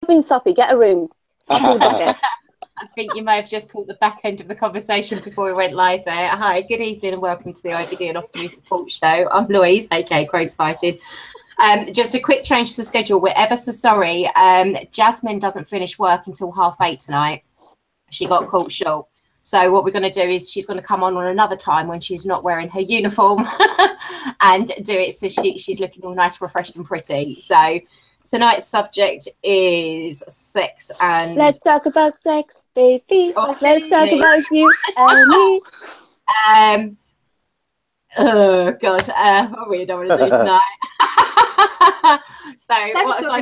being soppy. Get a room. I think you may have just caught the back end of the conversation before we went live there. Hi, good evening and welcome to the IBD Ostomy Support Show. I'm Louise, aka Crows Fighting. Just a quick change to the schedule. We're ever so sorry. Jasmine doesn't finish work until 8:30 tonight. She got caught short. So what we're going to do is she's going to come on another time when she's not wearing her uniform and do it so she's looking all nice, refreshed and pretty. So tonight's subject is sex and... Let's talk about sex, baby. Let's talk about you and me. Oh, God. I really don't want to do tonight. So what have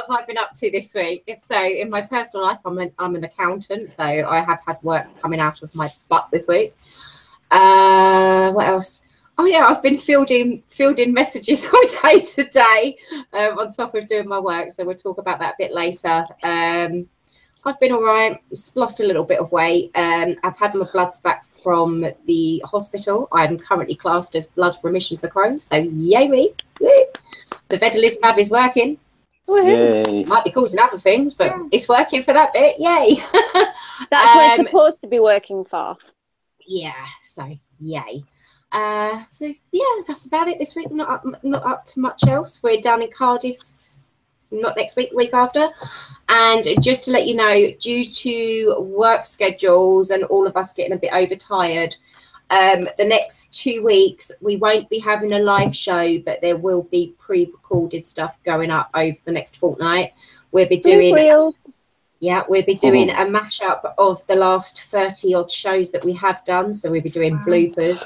I been up to this week? So in my personal life, I'm an accountant. So I have had work coming out of my butt this week. What else? Oh, yeah, I've been fielding messages all day today on top of doing my work. So we'll talk about that a bit later. I've been all right. Lost a little bit of weight. I've had my bloods back from the hospital. I'm currently classed as blood remission for Crohn's. So yay me. The vedolizumab is working. Yay. Might be causing other things, but it's working for that bit. Yay. That's what it's supposed to be working for. Yeah, so yay. So yeah, that's about it this week. Not up to much else. We're down in Cardiff, not next week, week after. And just to let you know, due to work schedules and all of us getting a bit overtired, the next 2 weeks we won't be having a live show, but there will be pre-recorded stuff going up over the next fortnight. We'll be doing a mashup of the last 30 odd shows that we have done. So we'll be doing bloopers.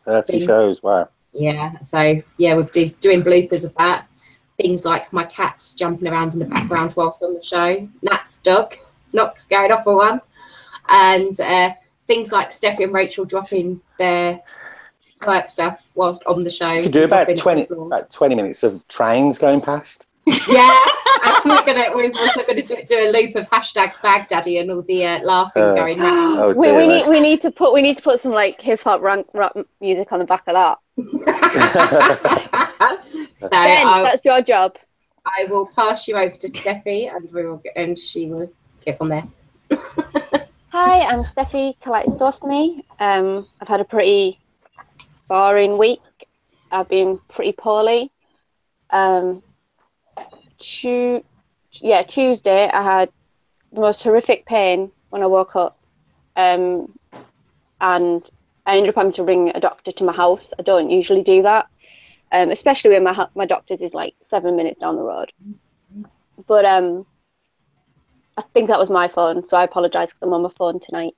30 shows, wow. Yeah, so yeah, we'll be doing bloopers of that. Things like my cat's jumping around in the background whilst on the show. Nat's dog, Knox going off for one. And things like Steffi and Rachel dropping their work stuff whilst on the show. You could do about 20 minutes of trains going past. Yeah, and we're also going to do a loop of #Baghdaddy and all the laughing going round. Oh we need to put some like hip hop rap music on the back of that. So that's your job. I will pass you over to Steffi, and she will get on there. Hi, I'm Steffi, colitis ostomy. I've had a pretty boring week. I've been pretty poorly. Tuesday I had the most horrific pain when I woke up, and I ended up having to ring a doctor to my house. I don't usually do that, especially when my doctor's is like 7 minutes down the road. But I think that was my phone, so I apologise because I'm on my phone tonight.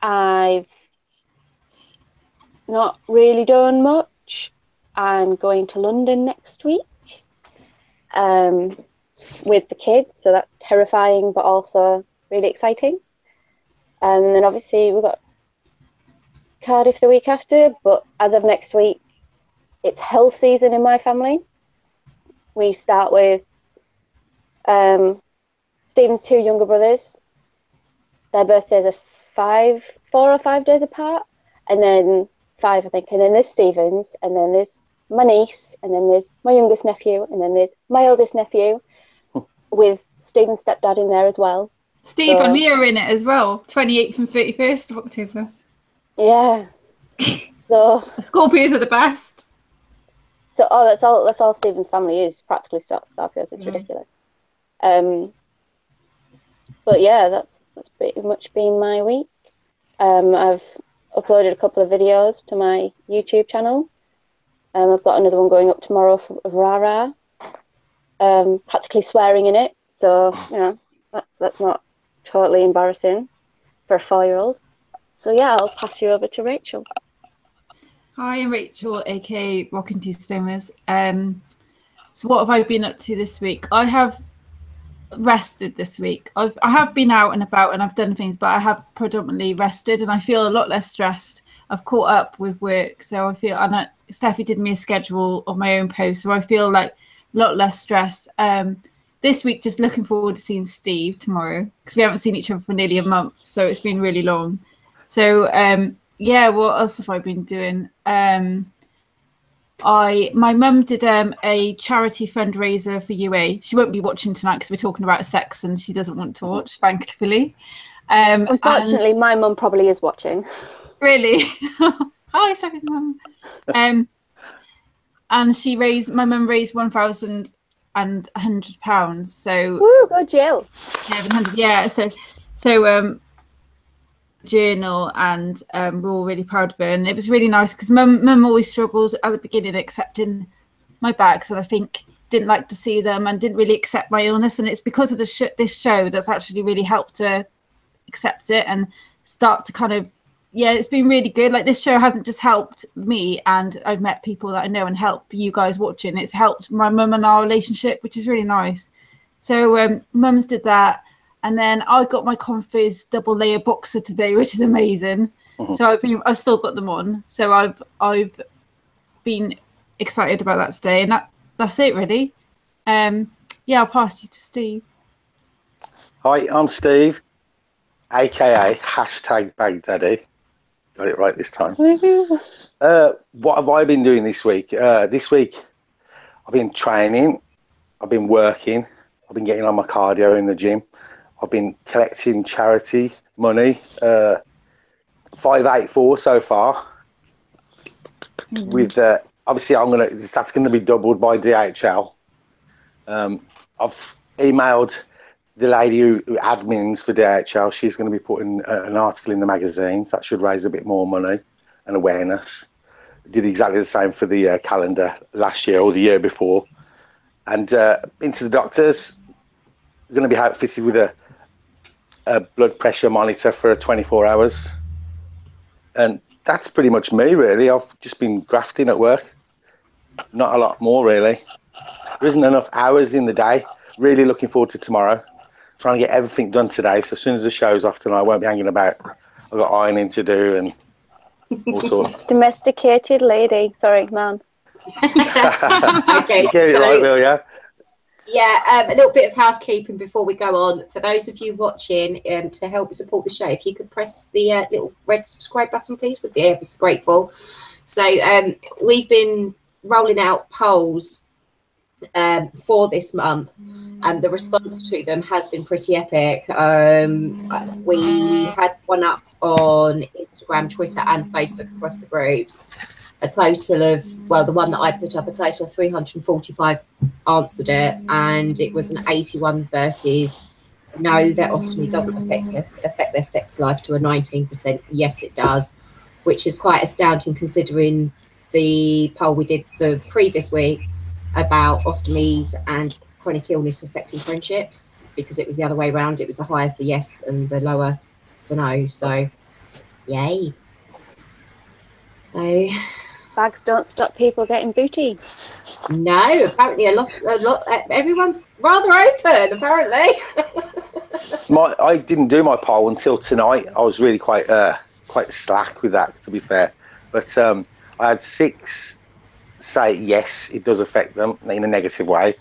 I've not really done much. I'm going to London next week with the kids, so that's terrifying but also really exciting. And then obviously we've got Cardiff the week after, but as of next week it's health season in my family. We start with Stephen's 2 younger brothers. Their birthdays are 4 or 5 days apart, and then 5 I think, and then there's Stephen's, and then there's my niece, and then there's my youngest nephew, and then there's my oldest nephew with Stephen's stepdad in there as well. Steve and me are in it as well, 28th and 31st of October. Yeah. So Scorpios are the best. So that's all Stephen's family is, practically Scorpios. It's ridiculous. But yeah, that's pretty much been my week. I've uploaded a couple of videos to my YouTube channel. I've got another one going up tomorrow of Rara, practically swearing in it. So, you know, that's not totally embarrassing for a 4-year-old. So yeah, I'll pass you over to Rachel. Hi, I'm Rachel, aka Rockin' Two Stomers. So what have I been up to this week? I have rested this week. I have been out and about and I've done things, but I have predominantly rested and I feel a lot less stressed. I've caught up with work, so I feel, and Steffi did me a schedule of my own post, so I feel like a lot less stress. This week, just looking forward to seeing Steve tomorrow because we haven't seen each other for nearly a month, so it's been really long. So yeah, what else have I been doing? my mum did a charity fundraiser for UA. She won't be watching tonight because we're talking about sex and she doesn't want to watch, thankfully. Unfortunately, my mum probably is watching. Really? Hi, Sophie's mum. And my mum raised £1,100. So woo, go Jill. Yeah, so journal, and we're all really proud of her, and it was really nice because mum always struggled at the beginning accepting my bags, and I think didn't like to see them and didn't really accept my illness, and it's because of this show that's actually really helped her accept it and start to kind of, yeah, it's been really good. Like, this show hasn't just helped me, and I've met people that I know and help you guys watching, it's helped my mum and our relationship, which is really nice. So mum's did that. And then I got my Confiz double layer boxer today, which is amazing. So I've still got them on. So I've been excited about that today, and that's it really. Yeah, I'll pass you to Steve. Hi, I'm Steve, aka #BagDaddy. Got it right this time. What have I been doing this week? This week I've been training, I've been working, I've been getting on my cardio in the gym. I've been collecting charity money, 584 so far. With obviously, that's gonna be doubled by DHL. I've emailed the lady who admins for DHL. She's going to be putting an article in the magazine. So that should raise a bit more money and awareness. Did exactly the same for the calendar last year or the year before. And into the doctors, going to be outfitted with a blood pressure monitor for 24 hours. And that's pretty much me, really. I've just been grafting at work. Not a lot more, really. There isn't enough hours in the day. Really looking forward to tomorrow. Trying to get everything done today. So as soon as the show's off tonight, I won't be hanging about. I've got ironing to do and all sorts. Domesticated lady. Sorry, man. Okay, you get it right, Will, yeah? Yeah, a little bit of housekeeping before we go on. For those of you watching, to help support the show, if you could press the little red subscribe button, please, would be ever so grateful. So we've been rolling out polls for this month, and the response to them has been pretty epic. We had one up on Instagram, Twitter, and Facebook across the groups. A total of, well, the one that I put up, a total of 345 answered it, and it was an 81 versus no, that ostomy doesn't affect their sex life, to a 19% yes it does, which is quite astounding considering the poll we did the previous week about ostomies and chronic illness affecting friendships, because it was the other way around. It was the higher for yes and the lower for no. So yay. So bags don't stop people getting booty. No, apparently a lot. Everyone's rather open, apparently. I didn't do my poll until tonight. I was really quite slack with that, to be fair. But I had 6 say yes, it does affect them in a negative way.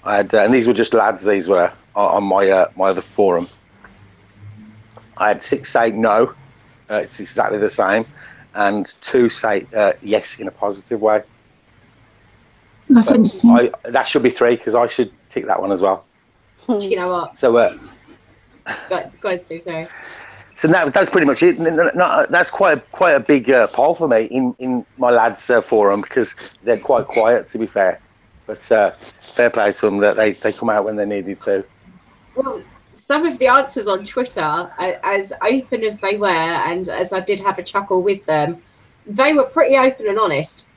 I had, and these were just lads. These were on my my other forum. I had 6 say no, it's exactly the same, and 2 say yes in a positive way. That's interesting. That should be 3 because I should tick that one as well. Do you know what? So go on, Stu, sorry. So that's pretty much it. That's quite a big poll for me in my lads forum, because they're quite quiet, to be fair. But fair play to them that they come out when they needed to. Well, some of the answers on Twitter, as open as they were, and as I did have a chuckle with them, they were pretty open and honest.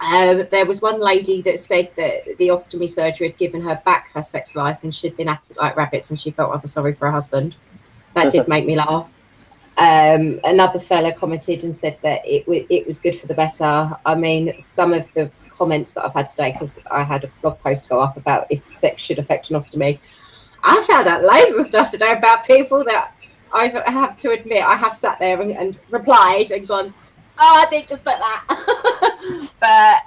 There was one lady that said that the ostomy surgery had given her back her sex life, and she'd been at it like rabbits, and she felt rather sorry for her husband. That did make me laugh. Another fella commented and said that it was good for the better. I mean, some of the comments that I've had today, because I had a blog post go up about if sex should affect an ostomy. I found out loads of stuff today about people that I have to admit I have sat there and replied and gone, oh, I did just put that. But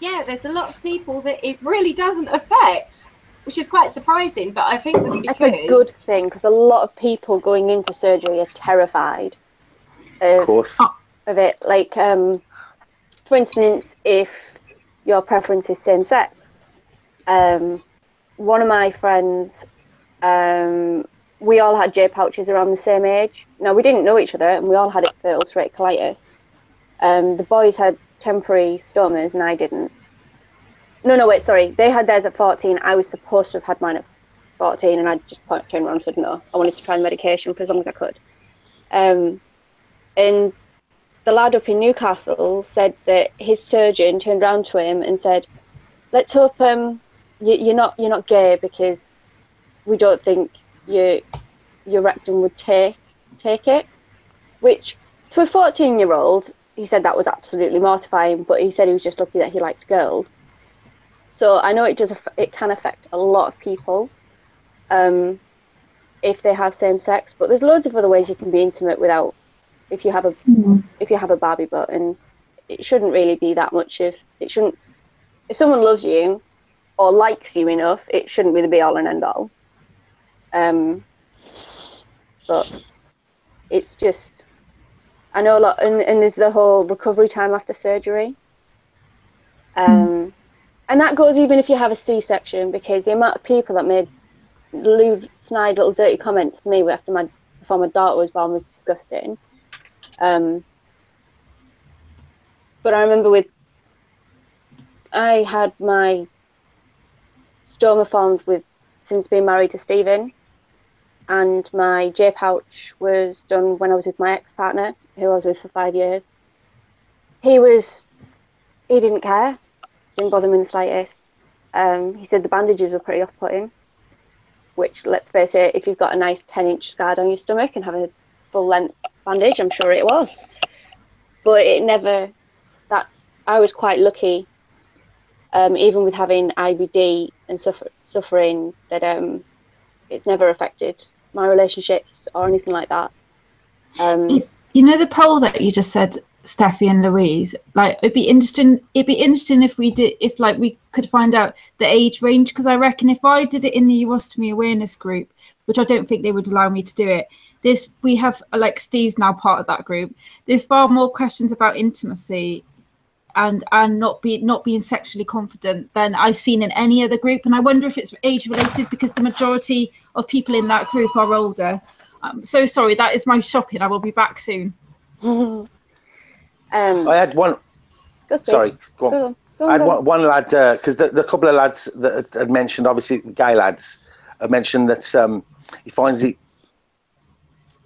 yeah, there's a lot of people that it really doesn't affect, which is quite surprising. But I think that's because... That's a good thing, because a lot of people going into surgery are terrified of it. Like, for instance, if your preference is same sex, one of my friends, we all had J pouches around the same age. Now, we didn't know each other, and we all had it for ulcerative colitis. The boys had temporary stomas, and I didn't. No, wait, sorry. They had theirs at 14. I was supposed to have had mine at 14, and I just turned around and said no. I wanted to try the medication for as long as I could. And the lad up in Newcastle said that his surgeon turned around to him and said, "Let's hope you're not gay, because we don't think your rectum would take it." Which, to a 14-year-old, he said that was absolutely mortifying. But he said he was just lucky that he liked girls. So I know it can affect a lot of people if they have same sex. But there's loads of other ways you can be intimate without. If you have a Barbie butt, and it shouldn't really be that much of it. Shouldn't. If someone loves you or likes you enough, it shouldn't be the be all and end all. But it's just, I know a lot, and there's the whole recovery time after surgery. And that goes even if you have a C-section, because the amount of people that made lewd, snide little dirty comments to me before my daughter was born was disgusting. But I remember I had my stoma formed since being married to Stephen, and my J pouch was done when I was with my ex-partner, who I was with for 5 years. He didn't care, didn't bother him in the slightest. He said the bandages were pretty off-putting, which, let's face it, if you've got a nice 10-inch scar on your stomach and have a full-length bandage, I'm sure it was. But I was quite lucky, even with having IBD and suffering, that it's never affected my relationships or anything like that. You know, the poll that you just said, Steffi and Louise, like, it'd be interesting if we could find out the age range, because I reckon if I did it in the ostomy awareness group, which I don't think they would allow me to do it, we have, like, Steve's now part of that group, there's far more questions about intimacy and not being sexually confident than I've seen in any other group. And I wonder if it's age related, because the majority of people in that group are older. I'm so sorry, that is my shopping. I will be back soon. I had one. Sorry, go on. I had one lad, because the couple of lads that had mentioned, obviously gay lads, have mentioned that he finds it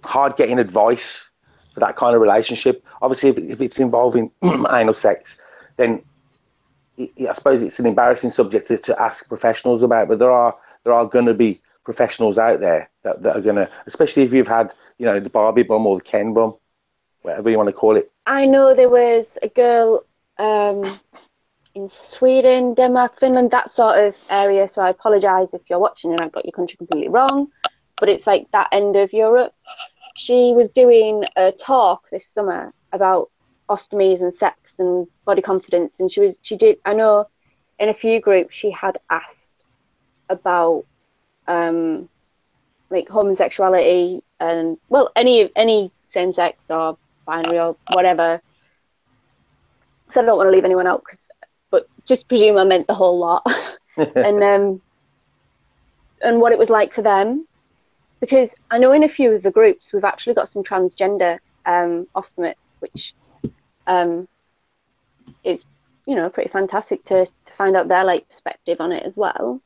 hard getting advice for that kind of relationship. Obviously, if it's involving anal sex, then I suppose it's an embarrassing subject to ask professionals about. But there are going to be professionals out there that are going to, especially if you've had, the Barbie bum or the Ken bum, whatever you want to call it. I know there was a girl in Sweden, Denmark, Finland, that sort of area. So I apologise if you're watching and I've got your country completely wrong, but it's like that end of Europe. She was doing a talk this summer about ostomies and sex and body confidence, and she did. I know in a few groups she had asked about like homosexuality and, well, any same sex or binary or whatever. So I don't want to leave anyone out, but just presume I meant the whole lot. and what it was like for them, because I know in a few of the groups we've actually got some transgender ostomates, which is pretty fantastic to find out their perspective on it as well.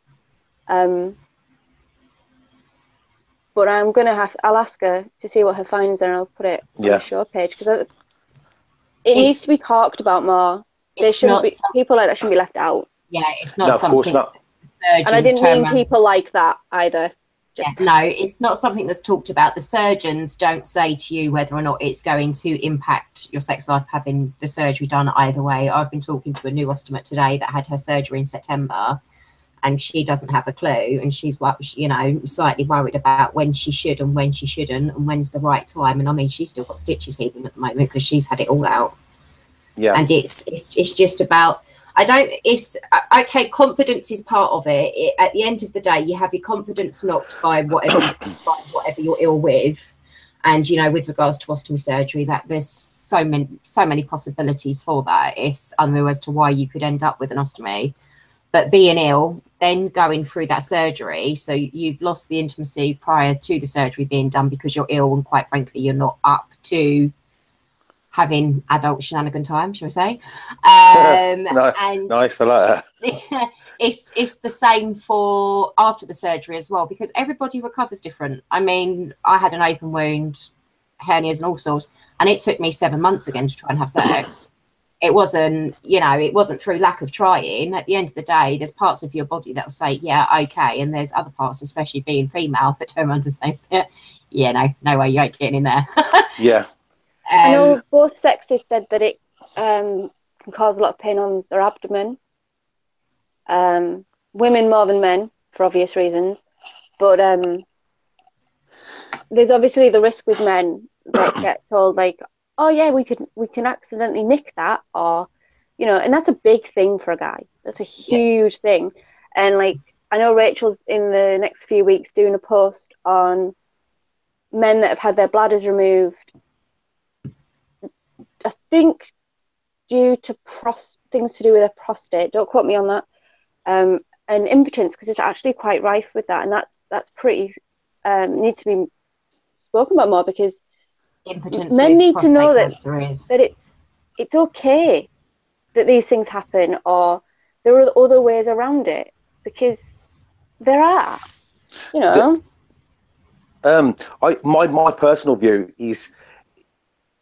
But I'll ask her to see what her finds are, and I'll put it on the show page, because it needs to be talked about more. People like that shouldn't be left out. Yeah, it's not something. Of course not. And I didn't mean people like that either. No, it's not something that's talked about. The surgeons don't say to you whether or not it's going to impact your sex life having the surgery done either way. I've been talking to a new ostomate today that had her surgery in September, and she doesn't have a clue, and she's slightly worried about when she should and when she shouldn't, and when's the right time. And I mean, she's still got stitches healing at the moment because she's had it all out. Yeah, and it's just about. Okay, confidence is part of it. At the end of the day, you have your confidence knocked by whatever you're ill with, And, you know, with regards to ostomy surgery, that there's so many possibilities for that. It's unknown as to why you could end up with an ostomy. But being ill, then going through that surgery, so you've lost the intimacy prior to the surgery being done because you're ill, and quite frankly, you're not up to having adult shenanigan time, shall we say? And nice, I like that. It's the same for after the surgery as well, because everybody recovers different. I mean, I had an open wound, hernias and all sorts, and it took me 7 months again to try and have sex. It wasn't, you know, it wasn't through lack of trying. At the end of the day, there's parts of your body that will say, yeah, okay, and there's other parts, especially being female, that turn around to say, yeah, no way, you ain't getting in there. Yeah. I know both sexes said that it can cause a lot of pain on their abdomen. Women more than men, for obvious reasons. But there's obviously the risk with men that get told, like, oh yeah, we can accidentally nick that, or, you know, and that's a big thing for a guy. That's a huge thing. And like, I know Rachel's in the next few weeks doing a post on men that have had their bladders removed, I think due to things to do with their prostate. Don't quote me on that. And impotence, because it's actually quite rife with that, and that's pretty needs to be spoken about more, because impotence men need to know that it's okay that these things happen, or there are other ways around it, because there are, you know. My personal view is,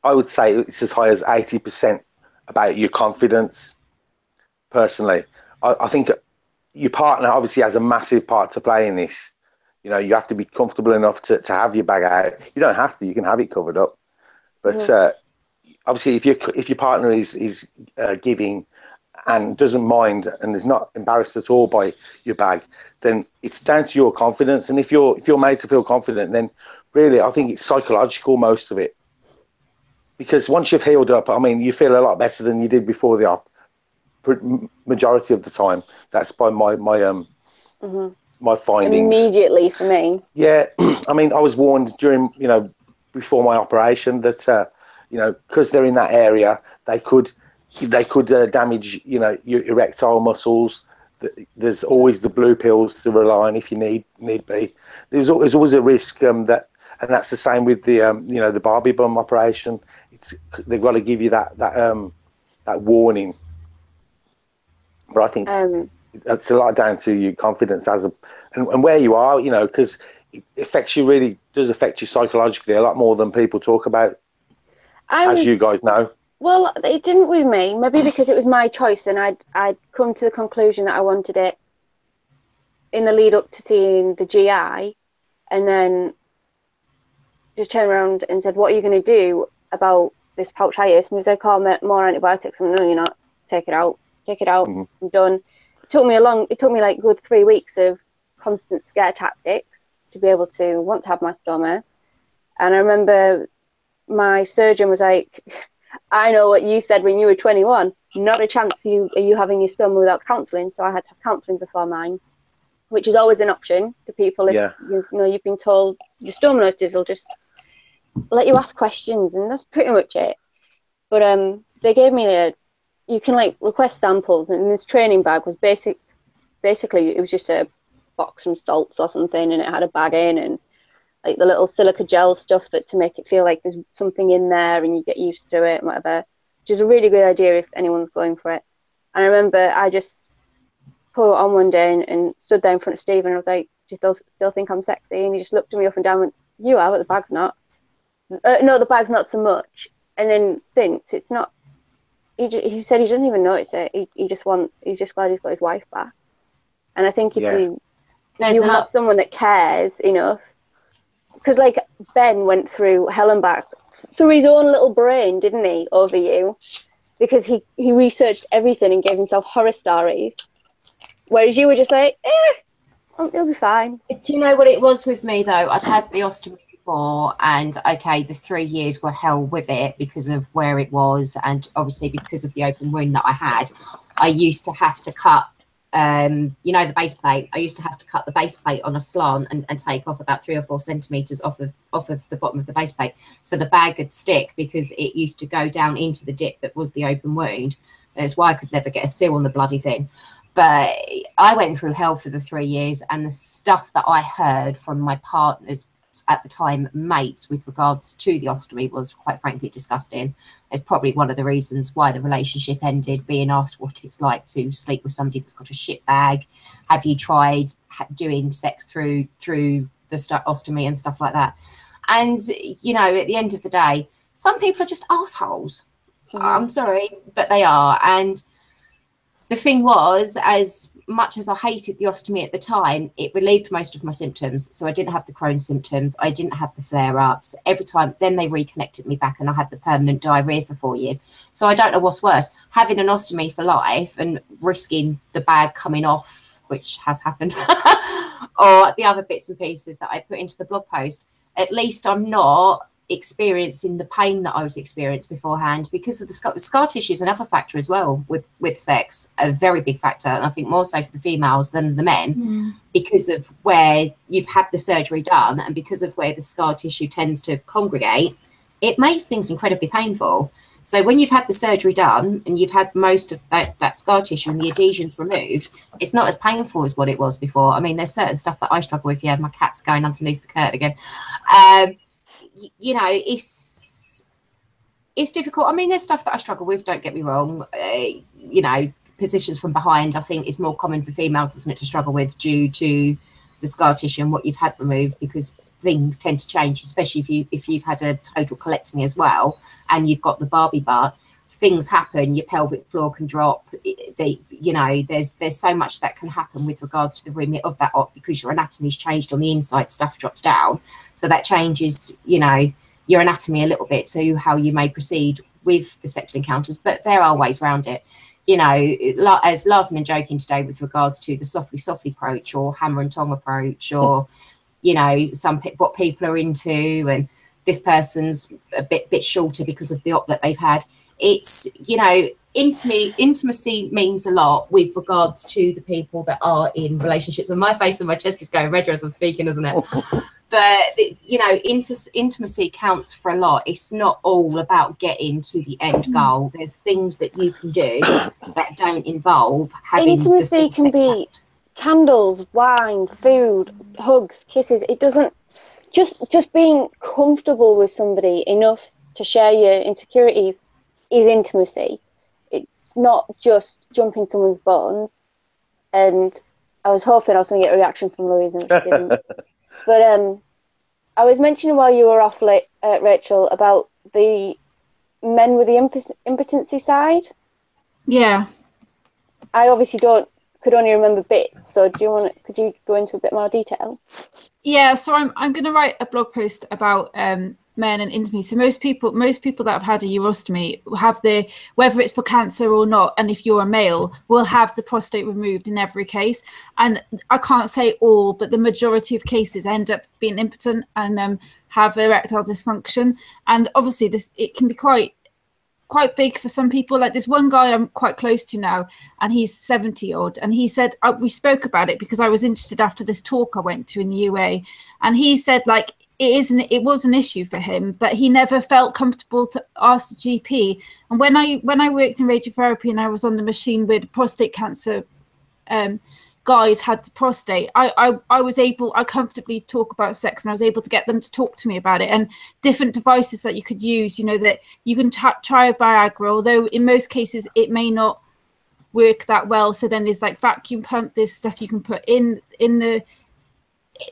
I would say it's as high as 80% about your confidence. Personally, I think your partner obviously has a massive part to play in this. You know, you have to be comfortable enough to have your bag out. You don't have to; you can have it covered up. But obviously, if your partner is giving and doesn't mind and is not embarrassed at all by your bag, then it's down to your confidence. And if you're made to feel confident, then really, I think it's psychological, most of it. Because once you've healed up, I mean, you feel a lot better than you did before the op. Majority of the time, that's by my findings. Immediately for me. Yeah, I mean, I was warned during, you know, before my operation that you know, because they're in that area, they could damage, you know, your erectile muscles. There's always the blue pills to rely on if you need be. There's always a risk that, and that's the same with the you know, the Barbie bum operation. They've got to give you that warning. But I think it's a lot down to your confidence and where you are, you know, because it really does affect you psychologically a lot more than people talk about, as you guys know. Well, it didn't with me, maybe because it was my choice, and I'd come to the conclusion that I wanted it in the lead up to seeing the GI, and then just turned around and said, what are you going to do about this pouchitis? And he was like, oh, more antibiotics. I'm like, no, you're not. Take it out. I'm done. It took me like good 3 weeks of constant scare tactics to be able to want to have my stoma. And I remember my surgeon was like, I know what you said when you were 21. Not a chance are you having your stoma without counselling. So I had to have counselling before mine, which is always an option to people. If you know, you've been told your stomatis will just let you ask questions, and that's pretty much it. But they gave me you can like request samples, and this training bag was basically it was just a box from salts or something, and it had a bag in and like the little silica gel stuff to make it feel like there's something in there and you get used to it and whatever, which is a really good idea if anyone's going for it. And I remember I just put it on one day and stood there in front of Steve, and I was like, do you still think I'm sexy? And he just looked at me up and down and went, you are, but the bag's not. No, the bag's not so much. And then since it's not, he said he doesn't even notice it. He's just glad he's got his wife back. And I think if you have someone that cares enough, because like Ben went through hell and back through his own little brain, didn't he, over you, because he researched everything and gave himself horror stories, whereas you were just like, it'll be fine. Do you know what it was with me though? I'd had the ostomy before, and okay, the 3 years were hell with it because of where it was, and obviously because of the open wound that I had. I used to have to cut you know, the base plate. I used to have to cut the base plate on a slant and take off about 3 or 4 centimeters off of the bottom of the base plate, so the bag would stick, because it used to go down into the dip that was the open wound. That's why I could never get a seal on the bloody thing. But I went through hell for the 3 years, and the stuff that I heard from my partners at the time, mates, with regards to the ostomy was quite frankly disgusting. It's probably one of the reasons why the relationship ended, being asked what it's like to sleep with somebody that's got a shit bag. Have you tried doing sex through the ostomy and stuff like that? And, you know, at the end of the day, some people are just assholes. I'm sorry, but they are. And the thing was, as much as I hated the ostomy at the time, it relieved most of my symptoms. So I didn't have the Crohn's symptoms. I didn't have the flare-ups. Every time, then they reconnected me back, and I had the permanent diarrhea for 4 years. So I don't know what's worse, having an ostomy for life and risking the bag coming off, which has happened, or the other bits and pieces that I put into the blog post. At least I'm not experiencing the pain that I was experiencing beforehand, because of the scar tissue is another factor as well with sex, a very big factor, and I think more so for the females than the men, because of where you've had the surgery done and because of where the scar tissue tends to congregate. It makes things incredibly painful. So when you've had the surgery done and you've had most of that scar tissue and the adhesions removed, it's not as painful as what it was before. I mean, there's certain stuff that I struggle with. Yeah, my cat's going underneath the curtain again. You know, it's difficult. I mean, there's stuff that I struggle with, don't get me wrong. You know, positions from behind, I think, is more common for females, isn't it, to struggle with, due to the scar tissue and what you've had removed, because things tend to change, especially if you've had a total colectomy as well and you've got the Barbie butt. Things happen, your pelvic floor can drop. You know, there's so much that can happen with regards to the remit of that op, because your anatomy's changed on the inside, stuff drops down. So that changes, you know, your anatomy a little bit, to how you may proceed with the sexual encounters. But there are ways around it. You know, as laughing and joking today with regards to the softly approach, or hammer and tong approach, or, you know, what people are into, and this person's a bit shorter because of the op that they've had. It's, you know, intimacy means a lot with regards to the people that are in relationships. And my face and my chest is going redder as I'm speaking, isn't it? But, you know, intimacy counts for a lot. It's not all about getting to the end goal. There's things that you can do that don't involve having intimacy. Can be candles, wine, food, hugs, kisses. It doesn't just being comfortable with somebody enough to share your insecurities is intimacy. It's not just jumping someone's bones. And I was hoping I was going to get a reaction from Louise, and she didn't. But I was mentioning while you were off, Rachel, about the men with the impotency side. Yeah. I obviously could only remember bits. So could you go into a bit more detail? Yeah, so I'm going to write a blog post about men and intimacy. So most people that have had a urostomy have whether it's for cancer or not, and if you're a male, will have the prostate removed in every case. And I can't say all, but the majority of cases end up being impotent and have erectile dysfunction. And obviously it can be quite big for some people. Like there's one guy I'm quite close to now, and he's 70 odd, and he said, we spoke about it because I was interested after this talk I went to in the UA, and he said, like, it was an issue for him, but he never felt comfortable to ask the GP. And when I worked in radiotherapy and I was on the machine with prostate cancer guys had the prostate, I comfortably talk about sex, and I was able to get them to talk to me about it, and different devices that you could use, you know, that you can try a Viagra, although in most cases it may not work that well. So then there's like vacuum pump, there's stuff you can put in the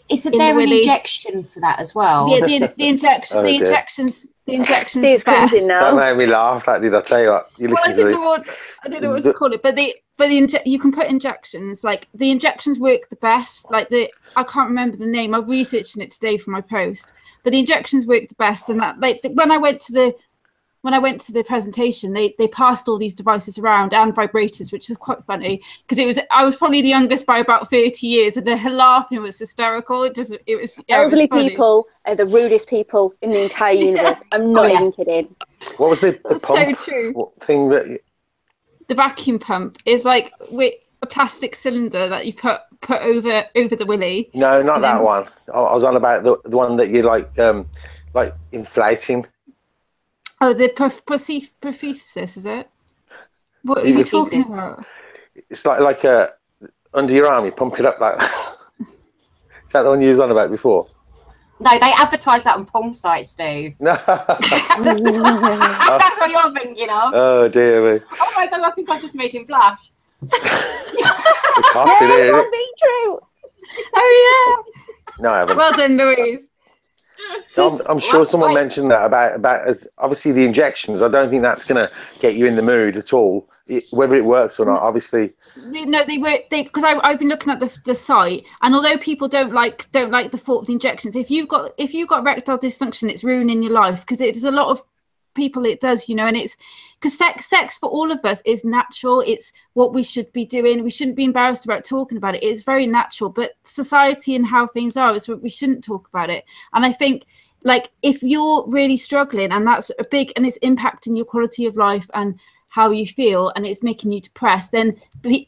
Isn't there an injection for that as well? Yeah, the injection, Oh, the dear. injections Steve's comes in now. That made me laugh. That did. I tell you what. You Well, I listen to don't know what to call it, but you can put injections. Like the injections work the best. Like I can't remember the name. I've researched it today for my post, but the injections work the best. And that, like, when I went to the presentation, they passed all these devices around and vibrators, which is quite funny because I was probably the youngest by about 30 years, and the laughing was hysterical. Elderly people are the rudest people in the entire universe. I'm not even kidding. What was the That's pump? so true. What thing that? The vacuum pump is like a plastic cylinder that you put over the willy. No, not that one. I was on about the one that you like inflating. Oh, the prosthesis, is it? What are you talking about? It's like a under your arm. You pump it up like that. Is that the one you was on about before? No, they advertise that on porn sites, Steve. No. That's what you're thinking of. Oh dear me. Oh my god, I think I just made him blush. It's hot in here, isn't it? Be true. Oh yeah. No, I haven't. Well done, Louise. I'm sure someone mentioned that about obviously the injections. I don't think that's going to get you in the mood at all, whether it works or not. Obviously, no, they work. Because I've been looking at the site, and although people don't like the thought of the injections, if you've got erectile dysfunction, it's ruining your life, because it's a lot of people it does, you know. And it's because sex for all of us is natural. It's what we should be doing. We shouldn't be embarrassed about talking about it. It's very natural, but society and how things are is we shouldn't talk about it. And I think, like, if you're really struggling and that's a big, and it's impacting your quality of life and how you feel, and it's making you depressed, then the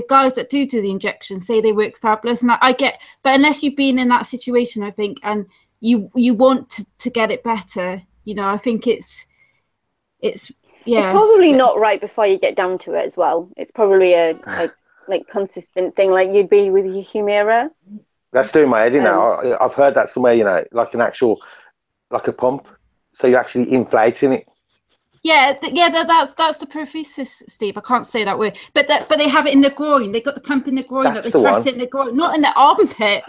guys that do the injections say they work fabulous. And I get, but unless you've been in that situation, I think, and you want to get it better, you know, I think it's yeah. It's probably not right before you get down to it as well. It's probably a like consistent thing, like you'd be with your Humira. That's doing my head in now. I've heard that somewhere, you know, like an actual, like a pump. So you're actually inflating it. Yeah, that's the prosthesis, Steve. I can't say that word, but they have it in the groin. They got the pump in the groin that they press it in the groin, not in the armpit.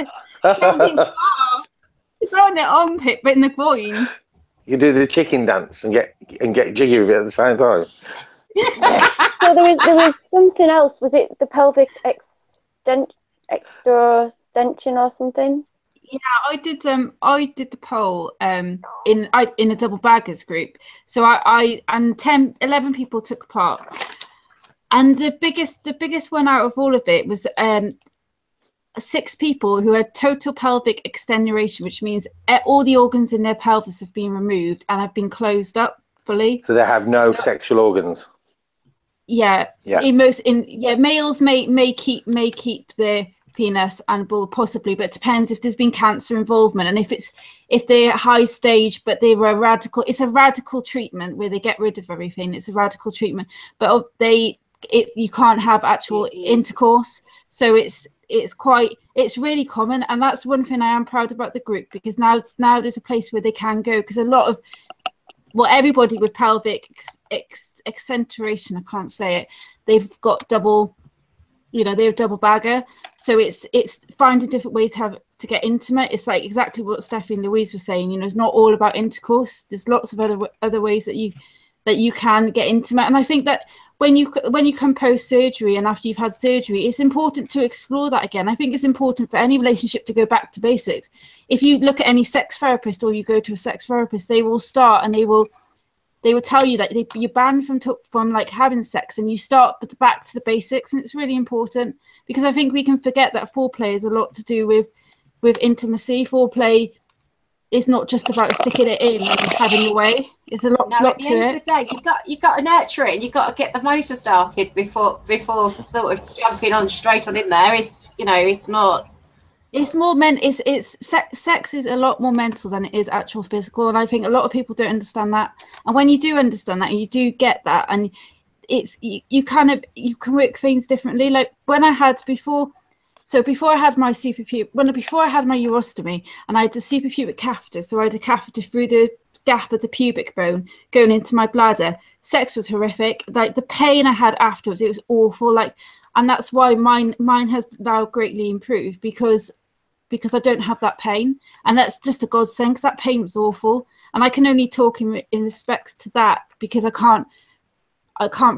It's not in the armpit, but in the groin. You do the chicken dance and get jiggy with it at the same time. So there was something else. Was it the pelvic extension or something? Yeah, I did the poll in a double baggers group. So I and 11 people took part, and the biggest one out of all of it was 6 people who had total pelvic extenuation, which means all the organs in their pelvis have been removed and have been closed up fully. So they have no sexual organs. Yeah. Males may keep their penis and ball possibly, but it depends if there's been cancer involvement, and if they're high stage, but it's a radical treatment where they get rid of everything. It's a radical treatment, but you can't have actual intercourse. So it's really common, and that's one thing I am proud about the group, because now there's a place where they can go, because a lot of everybody with pelvic excentuation, I can't say it, they've got double, you know, they're double bagger. So it's finding different ways to get intimate. It's like exactly what Steffi and Louise were saying, you know, it's not all about intercourse. There's lots of other ways that you can get intimate. And I think that when you come post surgery and after you've had surgery, it's important to explore that again. I think it's important for any relationship to go back to basics. If you look at any sex therapist or you go to a sex therapist, they will start and they will tell you that you're banned from like having sex, and you start back to the basics. And it's really important, because I think we can forget that foreplay is a lot to do with intimacy. Foreplay is not just about sticking it in and having your way. It's a lot to it. At the end of the day, you got to nurture it. You got to get the motor started before sort of jumping on straight on in there. It's, you know, it's not. It's more sex is a lot more mental than it is actual physical, and I think a lot of people don't understand that. And when you do understand that and you do get that, and you can work things differently. Like when I had before I had my before I had my urostomy, and I had the suprapubic catheter, so I had a catheter through the gap of the pubic bone going into my bladder. Sex was horrific. Like the pain I had afterwards, it was awful. Like, and that's why mine has now greatly improved, because I don't have that pain, and that's just a godsend, because that pain was awful. And I can only talk in respects to that, because I can't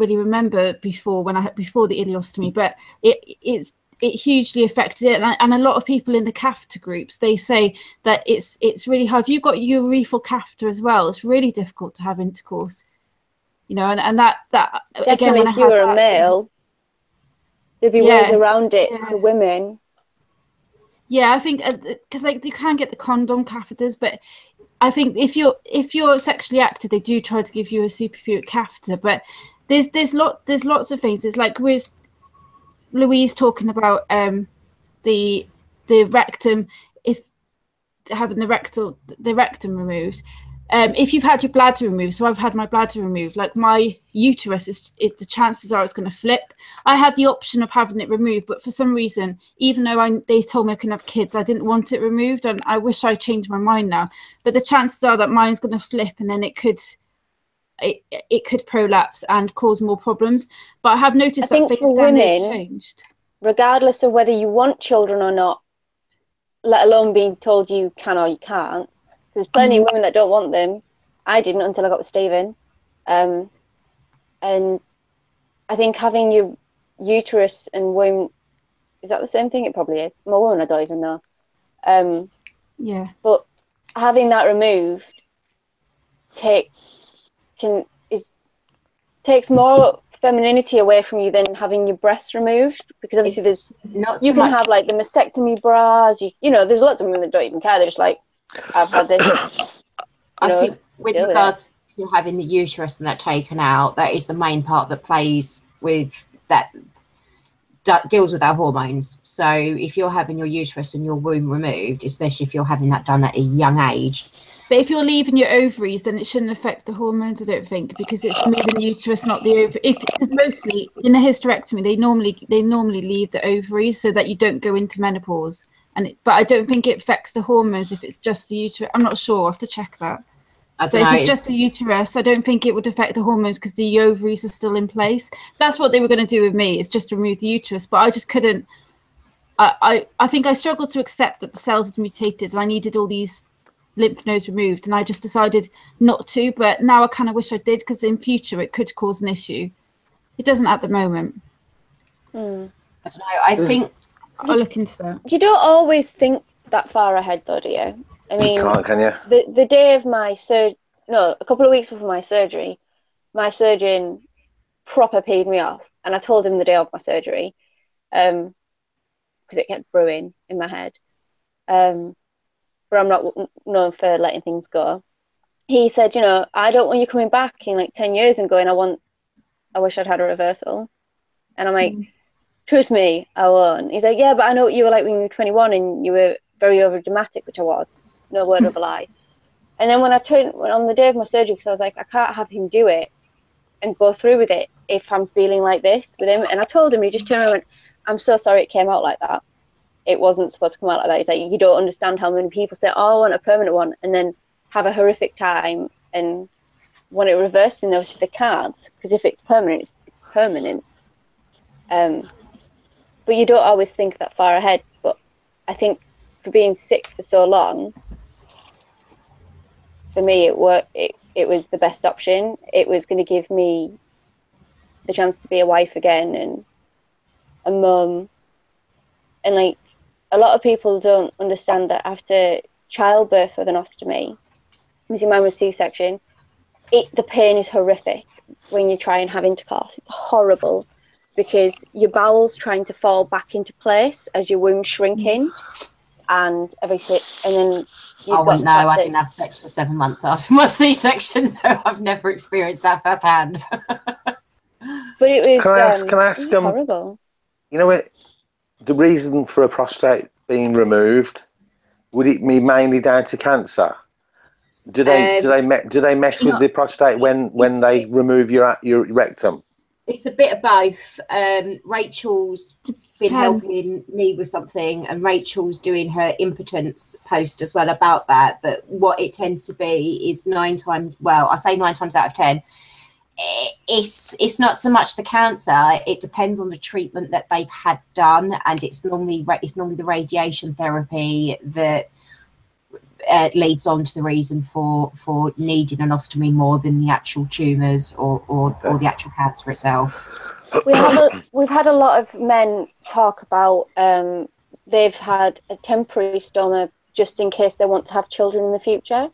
really remember before the ileostomy, but it hugely affected it. And a lot of people in the catheter groups, they say that it's really hard. If you've got urethral catheter as well, it's really difficult to have intercourse, you know. And that definitely, again, when if you were a male, there'd be ways around it for women. Yeah, I think because like you can get the condom catheters, but I think if you're sexually active, they do try to give you a suprapubic catheter. But there's lots of things. It's like Louise talking about the rectum, if having the rectum removed. If you've had your bladder removed, so I've had my bladder removed, like my uterus the chances are it's going to flip. I had the option of having it removed, but for some reason, even though they told me I couldn't have kids, I didn't want it removed, and I wish I changed my mind now. But the chances are that mine's going to flip, and then it could prolapse and cause more problems. But I have noticed that face down has changed. Regardless of whether you want children or not, let alone being told you can or you can't. There's plenty of women that don't want them. I didn't until I got with Stephen. And I think having your uterus and womb, is that the same thing? It probably is. My woman, I don't even know. Yeah. But having that removed takes more femininity away from you than having your breasts removed, because obviously you can have like the mastectomy bras. You know, there's lots of women that don't even care. They're just like, I've had this. I think with regards to having the uterus and that taken out, that is the main part that plays with that deals with our hormones. So if you're having your uterus and your womb removed, especially if you're having that done at a young age. But if you're leaving your ovaries, then it shouldn't affect the hormones, I don't think, because it's moving the uterus, not the ovary. Because mostly in a hysterectomy, they normally leave the ovaries so that you don't go into menopause. But I don't think it affects the hormones if it's just the uterus. I'm not sure. I have to check that. But if it's just the uterus, I don't think it would affect the hormones because the ovaries are still in place. That's what they were going to do with me, is just remove the uterus. But I just couldn't. I think I struggled to accept that the cells had mutated and I needed all these lymph nodes removed, and I just decided not to. But now I kind of wish I did, because in future it could cause an issue. It doesn't at the moment. I don't know. I think I'll look into that. You don't always think that far ahead, though, do you? I mean, you can't, can you? The day of my a couple of weeks before my surgery, my surgeon proper paid me off, and I told him the day of my surgery, because it kept brewing in my head. But I'm not known for letting things go. He said, I don't want you coming back in like 10 years and going, I wish I'd had a reversal. And I'm like, trust me, I won't. He's like, yeah, but I know what you were like when you were 21 and you were very overdramatic, which I was. No word of a lie. And then when on the day of my surgery, because I was like, I can't have him do it and go through with it if I'm feeling like this with him. And I told him, he just turned around and went, I'm so sorry it came out like that. It wasn't supposed to come out like that. He's like, you don't understand how many people say, oh, I want a permanent one, and then have a horrific time and want it reversed, and they can't, because if it's permanent, it's permanent. But you don't always think that far ahead. But I think for being sick for so long, for me, it was the best option. It was going to give me the chance to be a wife again and a mum. And like, a lot of people don't understand that after childbirth with an ostomy, obviously mine was C-section, the pain is horrific when you try and have intercourse. It's horrible, because your bowel's trying to fall back into place as your womb's shrinking and everything. And then I didn't have sex for 7 months after my C-section, so I've never experienced that firsthand. But it was can I ask horrible. You know what? The reason for a prostate being removed, would it be mainly down to cancer? Do they mess with the prostate when they remove your rectum? It's a bit of both. Rachel's been helping me with something, and Rachel's doing her impotence post as well about that. But what it tends to be is 9 times out of 10. It's not so much the cancer. It depends on the treatment that they've had done, and it's normally the radiation therapy that leads on to the reason for needing an ostomy more than the actual tumours or the actual cancer itself. We've had a lot of men talk about they've had a temporary stoma just in case they want to have children in the future.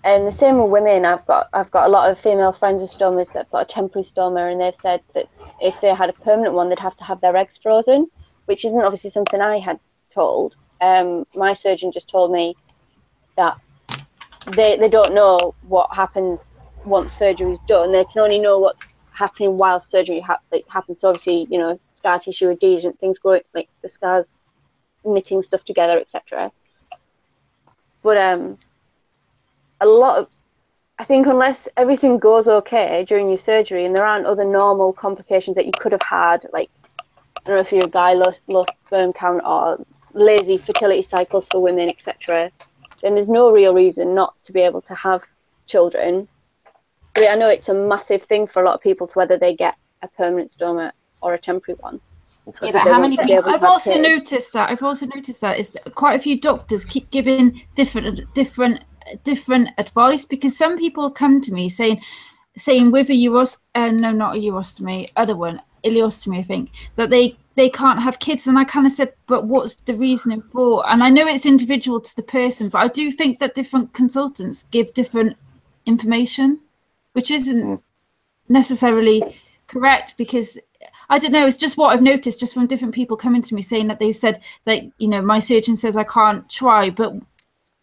And the same with women. I've got a lot of female friends with stomas that've got a temporary stoma, and they've said that if they had a permanent one, they'd have to have their eggs frozen, which isn't obviously something I had told. My surgeon just told me that they don't know what happens once surgery's done. They can only know what's happening while surgery happens. So obviously, you know, scar tissue, adhesion, things growing, like the scars knitting stuff together, etc. But a lot of, I think, unless everything goes okay during your surgery and there aren't other normal complications that you could have had, like, I don't know if you're a guy, low sperm count or lazy fertility cycles for women, etc., then there's no real reason not to be able to have children. But I know it's a massive thing for a lot of people to whether they get a permanent stoma or a temporary one. Yeah, but how many people? I've also noticed that is quite a few doctors keep giving different advice, because some people come to me saying with a not a urostomy, other one, ileostomy, I think, that they can't have kids, and I kind of said, but what's the reasoning for? And I know it's individual to the person, but I do think that different consultants give different information, which isn't necessarily correct, because I don't know, it's just what I've noticed just from different people coming to me saying that they've said that, you know, my surgeon says I can't try, but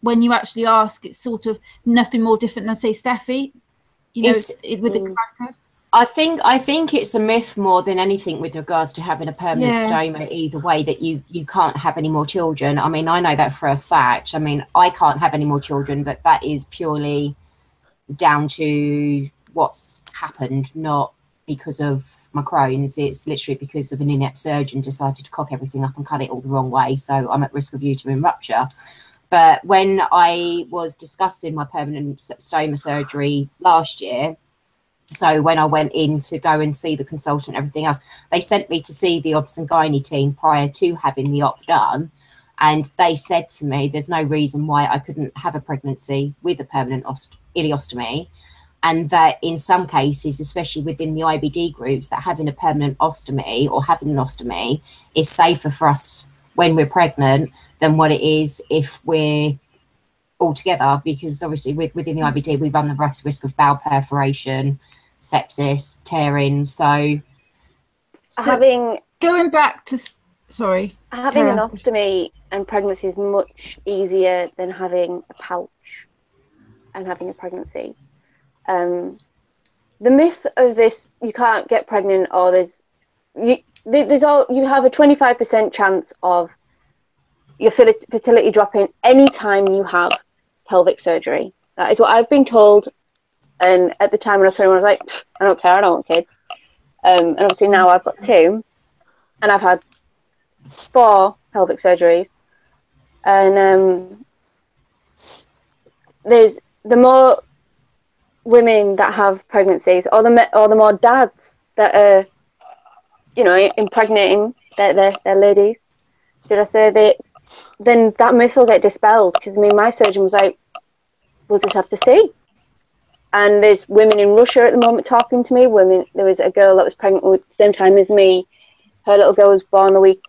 when you actually ask, it's sort of nothing more different than, say, Steffi, you know, with the practice. I think it's a myth more than anything with regards to having a permanent stoma either way, that you can't have any more children. I mean, I know that for a fact. I mean, I can't have any more children, but that is purely down to what's happened, not because of my Crohn's. It's literally because of an inept surgeon decided to cock everything up and cut it all the wrong way, so I'm at risk of uterine rupture. But when I was discussing my permanent stoma surgery last year, so when I went in to go and see the consultant and everything else, they sent me to see the obs and gynae team prior to having the op done, and they said to me there's no reason why I couldn't have a pregnancy with a permanent ileostomy, and that in some cases, especially within the IBD groups, that having a permanent ostomy or having an ostomy is safer for us when we're pregnant than what it is if we're all together, because obviously within the IBD we run the risk of bowel perforation, sepsis, tearing. So having going back to having an ostomy and pregnancy is much easier than having a pouch and having a pregnancy. The myth of this, you can't get pregnant, or you have a 25% chance of your fertility dropping anytime you have pelvic surgery. That is what I've been told. And at the time when I was 21, I was like, I don't care, I don't want kids. And obviously now I've got 2, and I've had 4 pelvic surgeries. And there's the more women that have pregnancies, or the more dads that are, you know, impregnating their ladies, should I say, then that myth will get dispelled. Because I mean, my surgeon was like, we'll just have to see. And there's women in Russia at the moment talking to me. There was a girl that was pregnant at the same time as me. Her little girl was born a week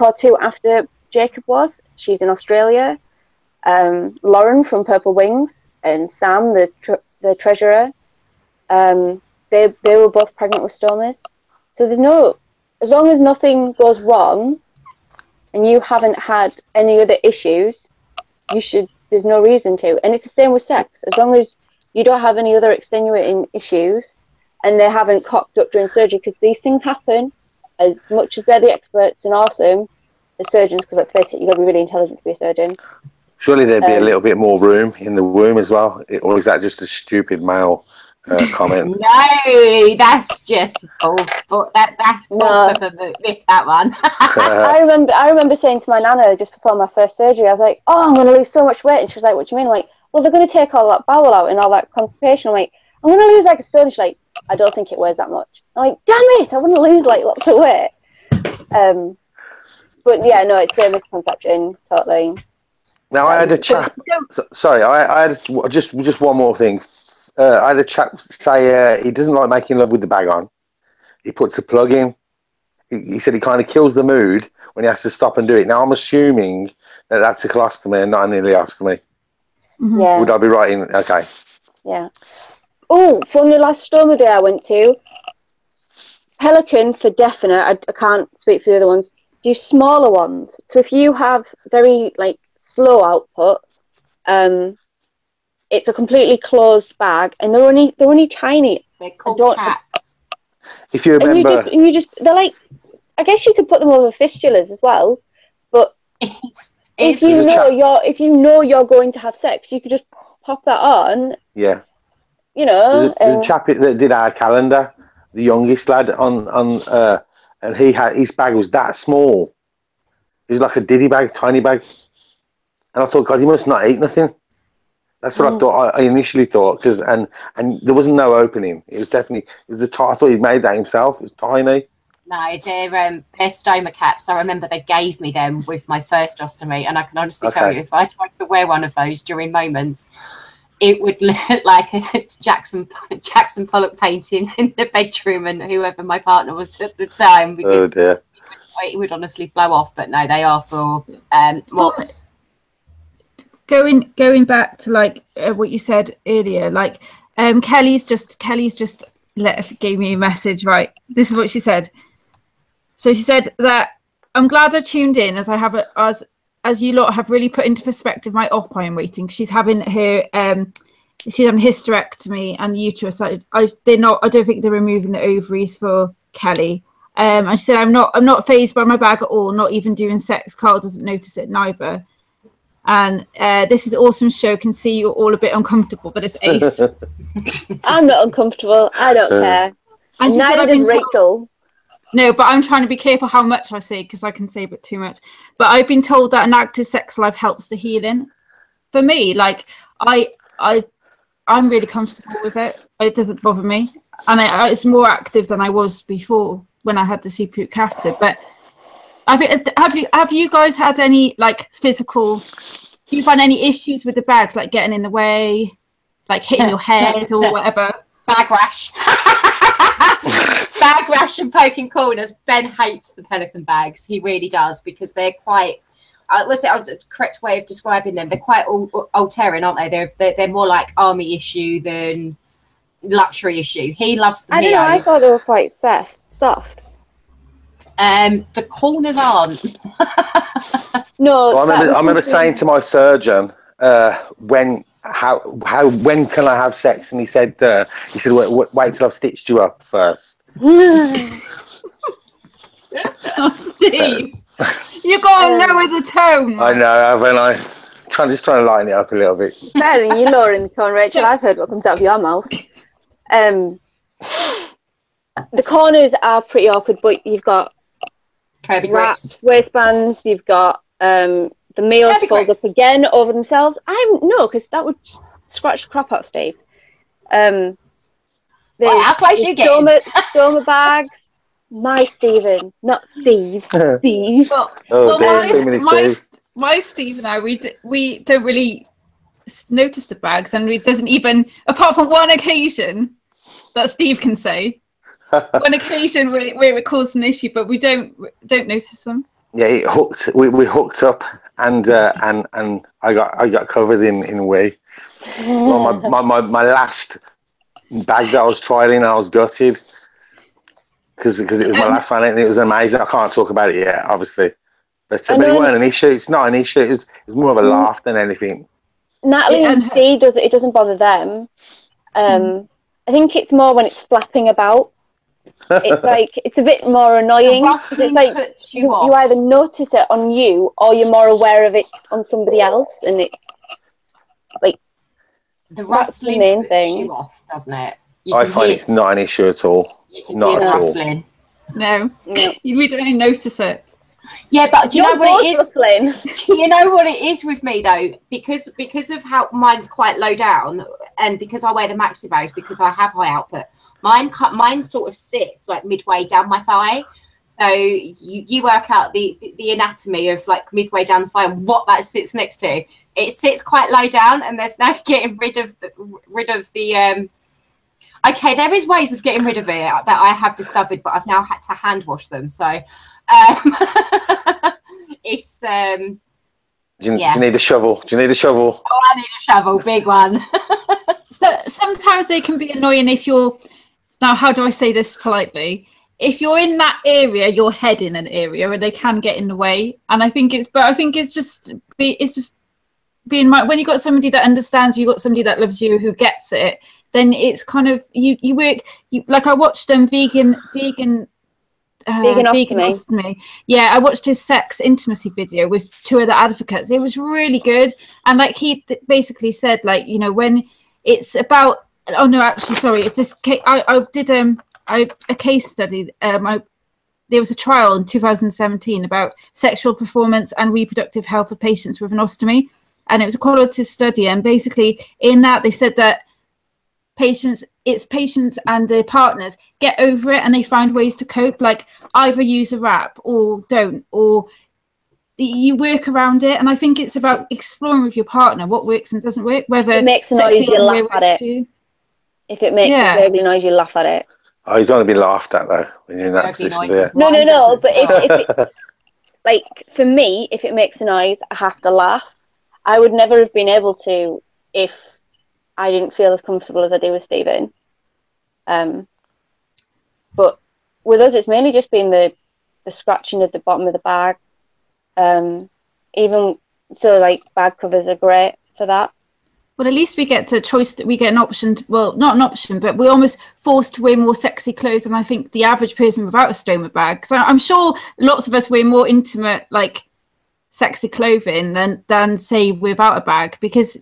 or 2 after Jacob was. She's in Australia. Lauren from Purple Wings and Sam, the treasurer, they were both pregnant with stomas. So as long as nothing goes wrong and you haven't had any other issues, there's no reason to. And it's the same with sex. As long as you don't have any other extenuating issues and they haven't cocked up during surgery, because these things happen, as much as they're the experts and awesome, the surgeons, because let's face it, you've got to be really intelligent to be a surgeon. Surely there'd be a little bit more room in the womb as well, or is that just a stupid male comment? No, that's just that's bull for the myth, that one. I remember saying to my nana just before my first surgery, I was like, oh, I'm going to lose so much weight. And she was like, what do you mean? I'm like, well, they're going to take all that bowel out and all that constipation. I'm like, I'm going to lose like a stone. She's like, I don't think it weighs that much. I'm like, damn it, I want to lose like lots of weight. But yeah, no, it's a misconception, totally. Now I had a chap. Sorry, I had just one more thing. I had a chap say he doesn't like making love with the bag on. He puts a plug in. He said he kind of kills the mood when he has to stop and do it. Now I'm assuming that that's a colostomy and not an ileostomy. Yeah. Would I be right in? Okay. Yeah. Oh, from the last stoma day I went to, Pelican for definite. I can't speak for the other ones. Do smaller ones. So if you have very slow output, it's a completely closed bag, and they're only tiny. They're called caps. if you remember, they're like, I guess you could put them over fistulas as well, but if you know you're going to have sex, you could just pop that on. Yeah. You know, there's a chap that did our calendar, the youngest lad and his bag was that small. It was like a diddy bag, tiny bag, and I thought, God, he must not eat nothing. That's what I thought. I initially thought, and there wasn't no opening. It was definitely I thought he'd made that himself. It was tiny. No, they're stoma caps. I remember they gave me them with my first ostomy, and I can honestly tell you, if I tried to wear one of those during moments, it would look like a Jackson Pollock painting in the bedroom, and whoever my partner was at the time, because it would honestly blow off. But no, they are for more. Going back to like what you said earlier, like Kelly's just gave me a message. Right, this is what she said. So she said that I'm glad I tuned in, as I have as you lot have really put into perspective my op I'm waiting. She's having her she's having hysterectomy and uterus. I don't think they're removing the ovaries for Kelly. And she said I'm not phased by my bag at all. Not even doing sex. Carl doesn't notice it neither. And this is an awesome show. Can see you're all a bit uncomfortable, but it's ace. I'm not uncomfortable. I don't care. And she neither said, does Rachel. No, but I'm trying to be careful how much I say, because I can say a bit too much. But I've been told that an active sex life helps the healing. For me, like I'm really comfortable with it. It doesn't bother me, and it's more active than I was before when I had the super catheter. But have you guys had any like physical? Do you find any issues with the bags, like getting in the way, like hitting your head or whatever? Bag rash. Bag rash and poking corners. Ben hates the Pelican bags. He really does, because they're quite. What's the correct way of describing them? They're quite all-terrain, aren't they? They're more like army issue than luxury issue. He loves the. I don't know. I thought they were quite soft. The corners aren't. No. Well, I remember saying to my surgeon, when can I have sex? And he said, wait till I've stitched you up first. Oh, Steve, you gotta lower the tone. I know, haven't I? Just trying to lighten it up a little bit. Better than you lowering the tone, Rachel. I've heard what comes out of your mouth. The corners are pretty awkward, but you've got Kirby grips, waistbands. You've got the meals fold up again over themselves. Because that would scratch the crap out of Steve. How close you get? Stoma bags. My Stephen, not Steve. Steve. My Steve and I, we don't really notice the bags, and it doesn't even, apart from one occasion that Steve can say, one occasion where it caused an issue, but we don't notice them. Yeah, it hooked. We hooked up, and I got covered in whey. Well, my last bag that I was trialing, I was gutted. Because it was my last one, and it was amazing. I can't talk about it yet, obviously. But it weren't an issue. It's not an issue. It was more of a laugh than anything. Natalie and Steve it doesn't bother them. I think it's more when it's flapping about. It's like it's a bit more annoying. It's like you either notice it on you or you're more aware of it on somebody else, and it's like the rustling main puts you off, doesn't it? I find it's not an issue at all. Not at all. No, we don't even notice it. Yeah, but do you know what it is? Do you know what it is with me though? Because of how mine's quite low down, and because I wear the maxi bags, because I have high output, mine sort of sits like midway down my thigh. So you work out the anatomy of like midway down the thigh and what that sits next to. It sits quite low down, and there's no getting rid of the. Okay, there is ways of getting rid of it that I have discovered, but I've now had to hand wash them. So it's. Do you need a shovel? Do you need a shovel? Oh, I need a shovel, big one. So sometimes they can be annoying if you're. Now, how do I say this politely? If you're in that area, your head in an area where they can get in the way, and I think it's just being when you've got somebody that understands you, got somebody that loves you, who gets it. then it's kind of you work like I watched vegan ostomy. Yeah, I watched his sex intimacy video with 2 other advocates. It was really good, and like he basically said, like, you know, when it's about, oh no, actually, sorry, it's this case. I did a case study. There was a trial in 2017 about sexual performance and reproductive health of patients with an ostomy, and it was a qualitative study. And basically, in that, they said that patients and their partners get over it, and they find ways to cope, like either use a wrap or don't, or you work around it. And I think it's about exploring with your partner what works and doesn't work, whether it makes a noise, you laugh at it. If it makes a gurgly noise, you laugh at it. Oh, you don't want to be laughed at though when you're in that position. No, but if it, like for me, if it makes a noise, I have to laugh. I would never have been able to if I didn't feel as comfortable as I do with Stephen. But with us, it's mainly just been the scratching at the bottom of the bag. Even so, like, bag covers are great for that. Well, at least we get an option. Well, not an option, but we're almost forced to wear more sexy clothes than I think the average person without a stoma bag. Because I'm sure lots of us wear more intimate, like, sexy clothing than say without a bag, because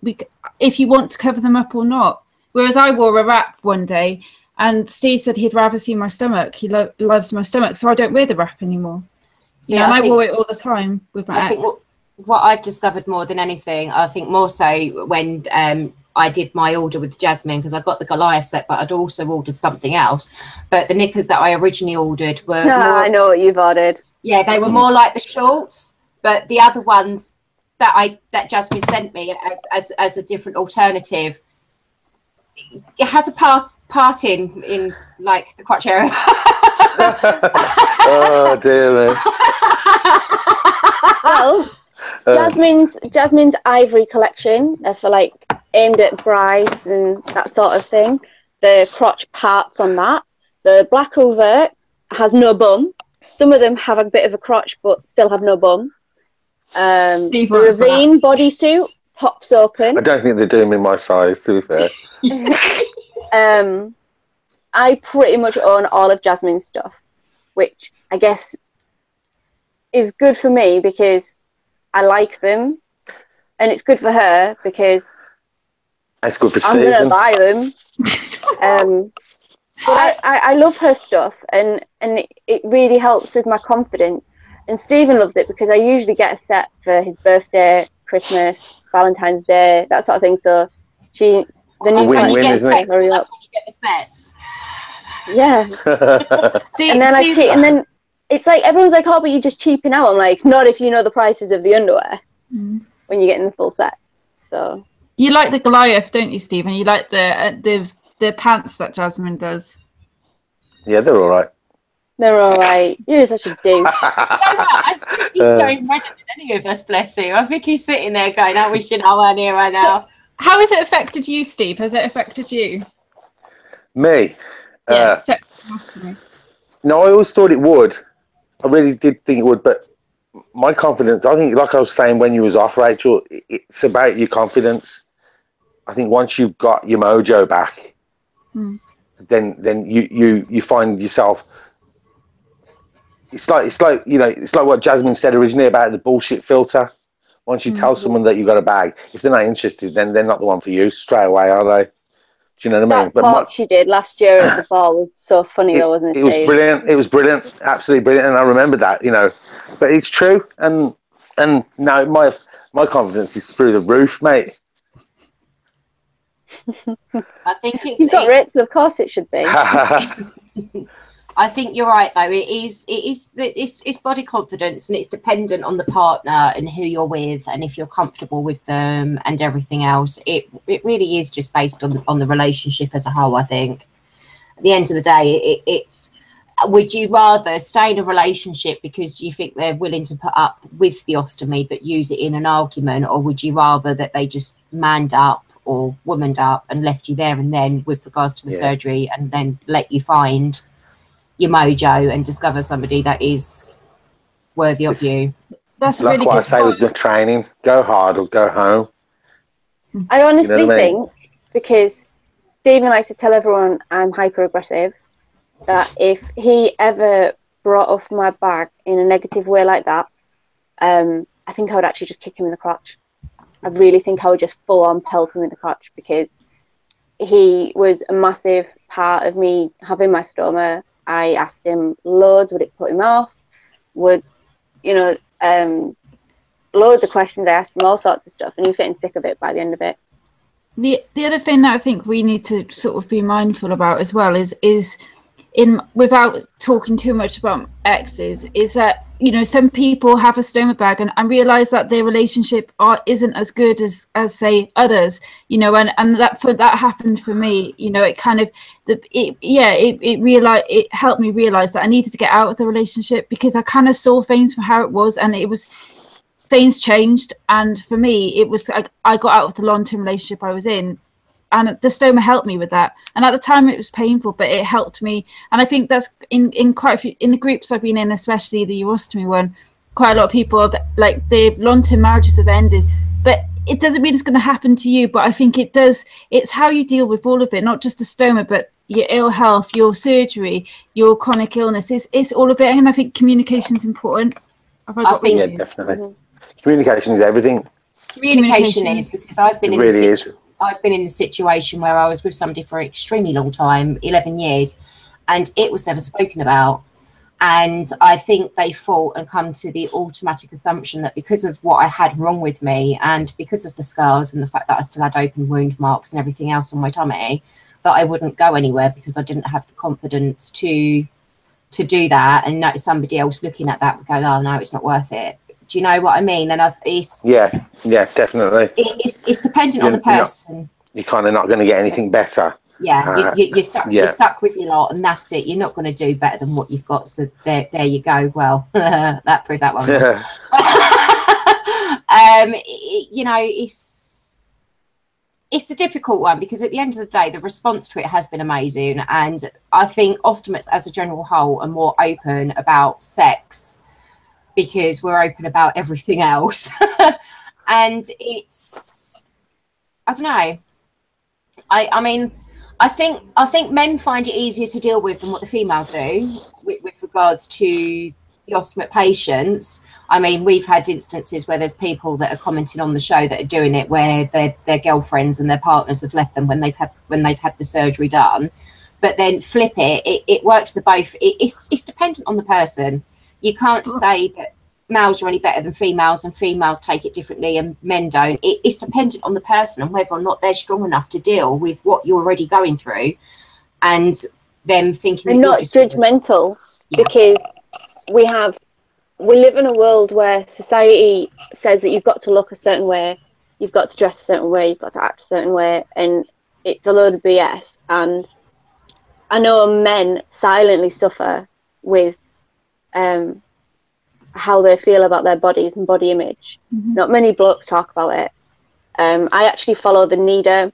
if you want to cover them up or not. Whereas I wore a wrap one day, and Steve said he'd rather see my stomach. He loves my stomach, so I don't wear the wrap anymore. So yeah, and I wore it all the time with my ex. What I've discovered more than anything, I think more so when I did my order with Jasmine, because I got the Goliath set, but I'd also ordered something else. But the knickers that I originally ordered were more, I know what you've ordered. Yeah, they were more like the shorts, but the other ones that Jasmine sent me as a different alternative, it has a part in like the crotch area. Oh dear me. Well, Jasmine's ivory collection for like aimed at brides and that sort of thing. The crotch parts on that. The black overt has no bum. Some of them have a bit of a crotch but still have no bum. The Ravine bodysuit pops open. I don't think they're doing me my size, to be fair. I pretty much own all of Jasmine's stuff, which I guess is good for me because I like them, and it's good for her because it's good for I'm going to buy them. But I love her stuff, and it really helps with my confidence. And Stephen loves it because I usually get a set for his birthday, Christmas, Valentine's Day, that sort of thing. So that's when you get the sets. Yeah. And then it's like everyone's like, oh, but you're just cheaping out. I'm like, not if you know the prices of the underwear when you're getting the full set. So you like the Goliath, don't you, Stephen? You like the pants that Jasmine does. Yeah, they're all right. They're all right. You're such a douche. Do you know what? I think he's going redder than any of us, bless you. I think he's sitting there going, I wish I weren't here right now. So, how has it affected you, Steve? Has it affected you? Me? Yeah, no, I always thought it would. I really did think it would, but my confidence, I think, like I was saying when you was off, Rachel, it's about your confidence. I think once you've got your mojo back, then you find yourself. It's like you know, it's like what Jasmine said originally about the bullshit filter. Once you tell someone that you've got a bag, if they're not interested, then they're not the one for you straight away, are they? Do you know what I mean? That talk she did last year at the ball was so funny, though, wasn't it? It was brilliant. It was brilliant, absolutely brilliant, and I remember that, you know. But it's true, and now my confidence is through the roof, mate. I think you've got Rachel, of course it should be. I think you're right, though. It's body confidence, and it's dependent on the partner and who you're with, and if you're comfortable with them and everything else. It really is just based on the relationship as a whole. I think at the end of the day, it's would you rather stay in a relationship because you think they're willing to put up with the ostomy but use it in an argument, or would you rather that they just manned up or womaned up and left you there and then with regards to the surgery, and then let you find your mojo and discover somebody that is worthy of you? That's like really what good I say with the training: go hard or go home. I honestly think because Stephen likes to tell everyone I'm hyper aggressive. That if he ever brought off my bag in a negative way like that, I think I would actually just kick him in the crotch. I really think I would just full on pelt him in the crotch, because he was a massive part of me having my stoma. I asked him loads, would it put him off? Would, you know, loads of questions. I asked him all sorts of stuff, and he was getting sick of it by the end of it. The other thing that I think we need to sort of be mindful about as well is in, without talking too much about exes, is that, you know, some people have a stoma bag and realize that their relationship isn't as good as say others, you know, and that happened for me. You know, it kind of it helped me realize that I needed to get out of the relationship, because I kind of saw things for how it was, and it was, things changed, and for me it was like I got out of the long-term relationship I was in, and the stoma helped me with that. And at the time it was painful, but it helped me. And I think that's in quite a few, in the groups I've been in, especially the urostomy one, quite a lot of people have, like, the long-term marriages have ended, but it doesn't mean it's going to happen to you. But I think it does, it's how you deal with all of it, not just the stoma, but your ill health, your surgery, your chronic illness. It's all of it. And I think communication is important. I think, yeah, definitely. Communication is everything. Communication is, because I've been It in the situation where I was with somebody for an extremely long time, 11 years, and it was never spoken about. And I think they thought and come to the automatic assumption that because of what I had wrong with me, and because of the scars and the fact that I still had open wound marks and everything else on my tummy, that I wouldn't go anywhere, because I didn't have the confidence to do that. And notice somebody else looking at that would go, oh no, it's not worth it. Do you know what I mean? And yeah, definitely. It's dependent on the person. You're kind of not going to get anything better. Yeah, you're stuck. Yeah. You're stuck with your lot, and that's it. You're not going to do better than what you've got. So there you go. Well, that proved that one. You know, it's a difficult one, because at the end of the day, the response to it has been amazing, and I think ostomates, as a general whole, are more open about sex, because we're open about everything else. And it's, I don't know. I mean, I think men find it easier to deal with than what the females do with regards to the ostomate patients. I mean, we've had instances where there's people that are commenting on the show that are doing it where their girlfriends and their partners have left them when they've had the surgery done. But then flip it works for both. It's dependent on the person. You can't say that males are any better than females and females take it differently and men don't. It's dependent on the person and whether or not they're strong enough to deal with what you're already going through, and them thinking and not judgmental. Yeah. Because we live in a world where society says that you've got to look a certain way, you've got to dress a certain way, you've got to act a certain way, and it's a load of BS. And I know men silently suffer with how they feel about their bodies and body image. Not many blokes talk about it. I actually follow the NEDA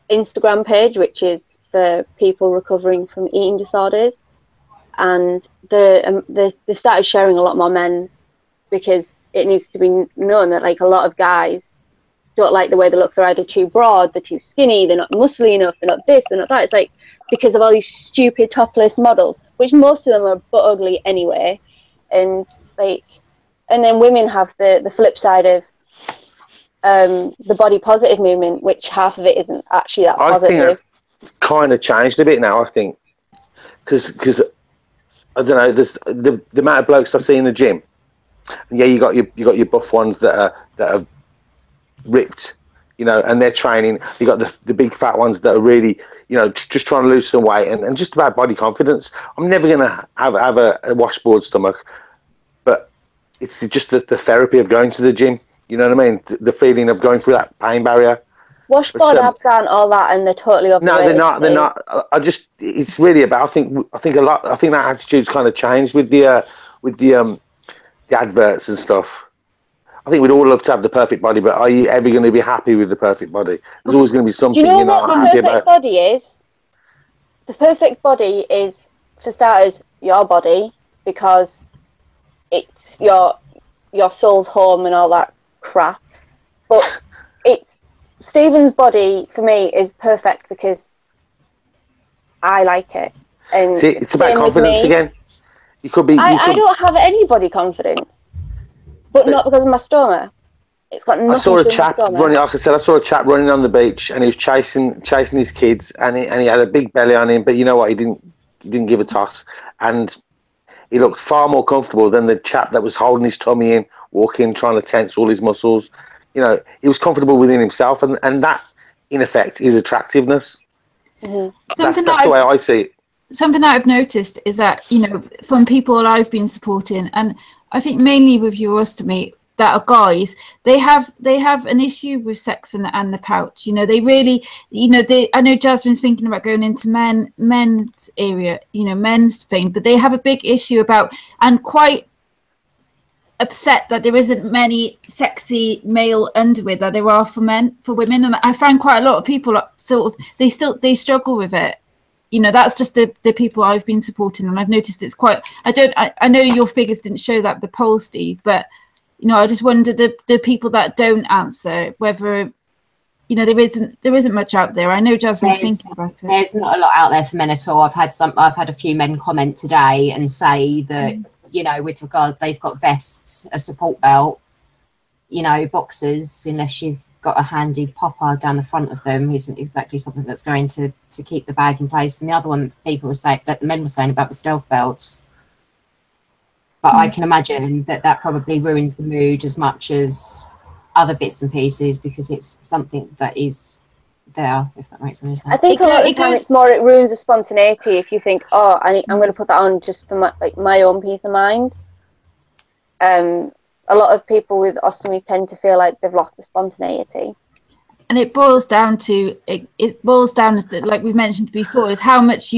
Instagram page, which is for people recovering from eating disorders, and they started sharing a lot more men's, because it needs to be known that, like, a lot of guys don't like the way they look. They're either too broad, they're too skinny, they're not muscly enough, they're not this, they're not that. It's like because of all these stupid topless models, which most of them are butt ugly anyway. And then women have the flip side of the body positive movement, which half of it isn't actually that positive. I think that's kind of changed a bit now. I think because I don't know, there's the amount of blokes I see in the gym. Yeah, you got your buff ones that are ripped, you know, and they're training. You got the big fat ones that are really, you know, just trying to lose some weight and just about body confidence. I'm never gonna have a washboard stomach, but it's just the therapy of going to the gym. You know what I mean? The feeling of going through that pain barrier. Washboard abs aren't all that, and they're totally overrated. No, they're not. It's really about. I think that attitude's kind of changed with the adverts and stuff. I think we'd all love to have the perfect body, but are you ever going to be happy with the perfect body? There's always going to be something you're not happy about. The perfect body is? The perfect body is, for starters, your body, because it's your soul's home and all that crap. But it's Stephen's body for me is perfect because I like it. And see, it's about confidence again. You could be. I don't have any body confidence, but not because of my stoma. It's got nothing I saw a to do with chap my stoma. running. Like I said, I saw a chap running on the beach, and he was chasing his kids, and he had a big belly on him. But you know what? He didn't give a toss, and he looked far more comfortable than the chap that was holding his tummy in, walking, trying to tense all his muscles. You know, he was comfortable within himself, and that, in effect, is attractiveness. Mm-hmm. That's the way I see it. Something that I've noticed is that, you know, from people I've been supporting, and I think mainly with urostomy, that are guys, they have an issue with sex and the pouch. You know, they really, you know, I know Jasmine's thinking about going into men's area, you know, men's thing, but they have a big issue about, and quite upset that there isn't many sexy male underwear that there are for women. And I find quite a lot of people sort of, they struggle with it. You know, that's just the people I've been supporting, and I've noticed it's quite, I know your figures didn't show that, the poll, Steve, but, you know, I just wonder the people that don't answer, whether, you know, there isn't much out there. I know Jasmine's thinking about it. There's not a lot out there for men at all. I've had a few men comment today and say that, you know, with regards, they've got vests, a support belt, you know, boxers, unless you've got a handy popper down the front of them, isn't exactly something that's going to keep the bag in place. And the other one people were saying, that the men were saying about the stealth belts. But I can imagine that probably ruins the mood as much as other bits and pieces, because it's something that is there, if that makes any sense. I think a lot of the time it's more, it ruins the spontaneity if you think, oh, I'm going to put that on just for my own peace of mind. A lot of people with ostomy tend to feel like they've lost the spontaneity. And it boils down to, like we've mentioned before, is how much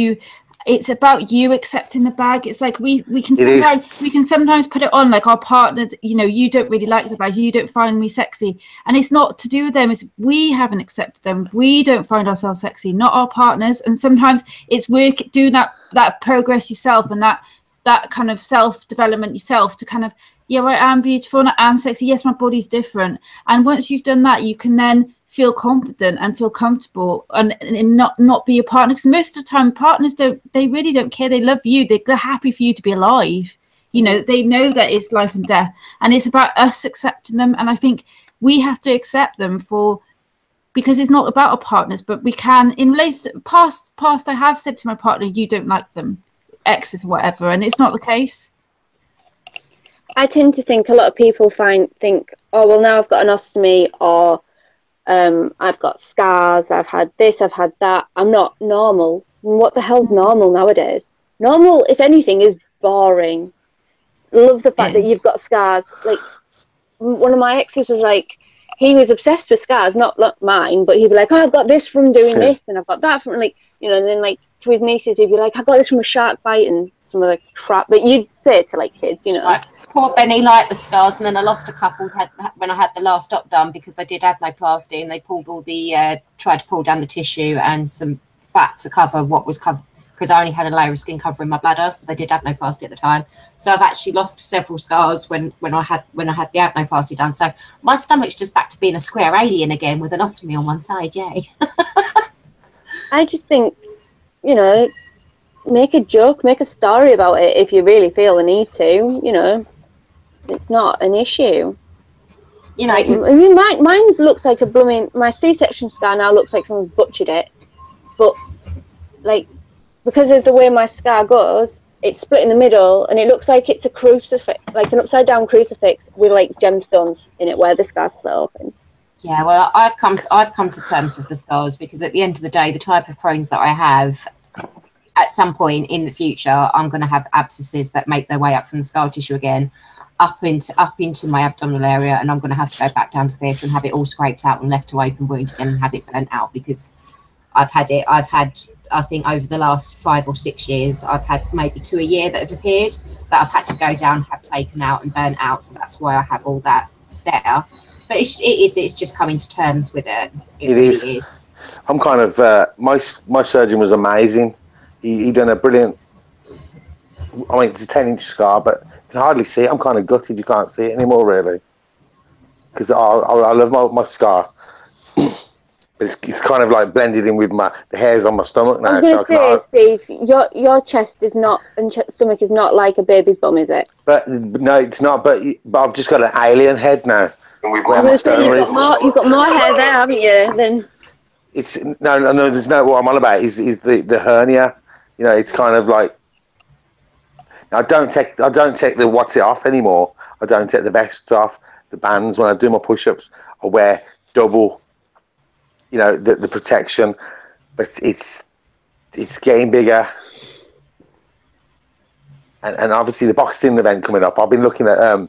it's about you accepting the bag. It's like we can sometimes put it on, like our partner, you know, you don't really like the bag, you don't find me sexy, and it's not to do with them, it's we haven't accepted them, we don't find ourselves sexy, not our partners. And sometimes it's work doing that progress yourself, and that kind of self-development yourself to kind of, yeah, I am beautiful and I am sexy, yes, my body's different. And once you've done that, you can then feel confident and feel comfortable and not be a partner. Because most of the time partners really don't care. They love you, they're happy for you to be alive, you know, they know that it's life and death, and it's about us accepting them. And I think we have to accept them because it's not about our partners, but we can, in relation past I have said to my partner, you don't like them, exes or whatever, and it's not the case. I tend to think a lot of people think, oh, well, now I've got an ostomy, or I've got scars, I've had this, I've had that, I'm not normal. What the hell's normal nowadays? Normal, if anything, is boring. Love the fact that you've got scars. Like, one of my exes was like, he was obsessed with scars, not mine, but he'd be like, oh, I've got this from doing this, and I've got that from, like, you know, and then, like, to his nieces, he'd be like, I got this from a shark bite, and some of the crap that you'd say to, like, kids, you know. Right. Poor Benny liked the scars, and then I lost a couple when I had the last op done, because they did abnoplasty and they pulled all the tried to pull down the tissue and some fat to cover what was covered, because I only had a layer of skin covering my bladder, so they did abnoplasty at the time. So I've actually lost several scars when I had the abnoplasty done. So my stomach's just back to being a square alien again with an ostomy on one side. Yay! I just think, you know, make a joke, make a story about it if you really feel the need to, you know. It's not an issue. You know, I mean, mine looks like a blooming, my C-section scar now looks like someone's butchered it, but, like, because of the way my scar goes, it's split in the middle, and it looks like it's a crucifix, like an upside down crucifix with, like, gemstones in it where the scar's split open. Yeah, well, I've come to terms with the scars, because at the end of the day, the type of Crohn's that I have, at some point in the future, I'm going to have abscesses that make their way up from the scar tissue again, up into my abdominal area, and I'm going to have to go back down to theatre and have it all scraped out and left to open wound again and have it burnt out, because I've had, I think over the last 5 or 6 years, I've had maybe 2 a year that have appeared that I've had to go down, have taken out and burnt out. So that's why I have all that there. But it's just coming to terms with it. It really is. I'm kind of, my surgeon was amazing. He done a brilliant, I mean, it's a 10-inch scar, but you can hardly see it. I'm kind of gutted you can't see it anymore, really. Because I love my scar. but it's kind of like blended in with the hairs on my stomach now. I was going to say, Steve, your chest is not, and stomach is not like a baby's bum, is it? But no, it's not. But I've just got an alien head now. You've got more hair there, haven't you? Than it's no. There's no. What I'm on about is the hernia. You know, it's kind of like. I don't take the what's it off anymore. I don't take the vests off, the bands. When I do my push-ups, I wear double. You know, the protection, but it's getting bigger. And obviously the boxing event coming up. I've been looking at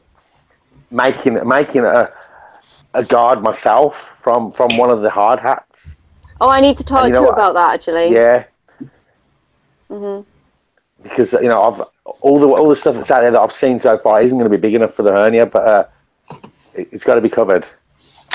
making a guard myself from one of the hard hats. Oh, I need to talk to you about that actually. Yeah. Because I've all the stuff that's out there that I've seen so far isn't going to be big enough for the hernia, but it's got to be covered.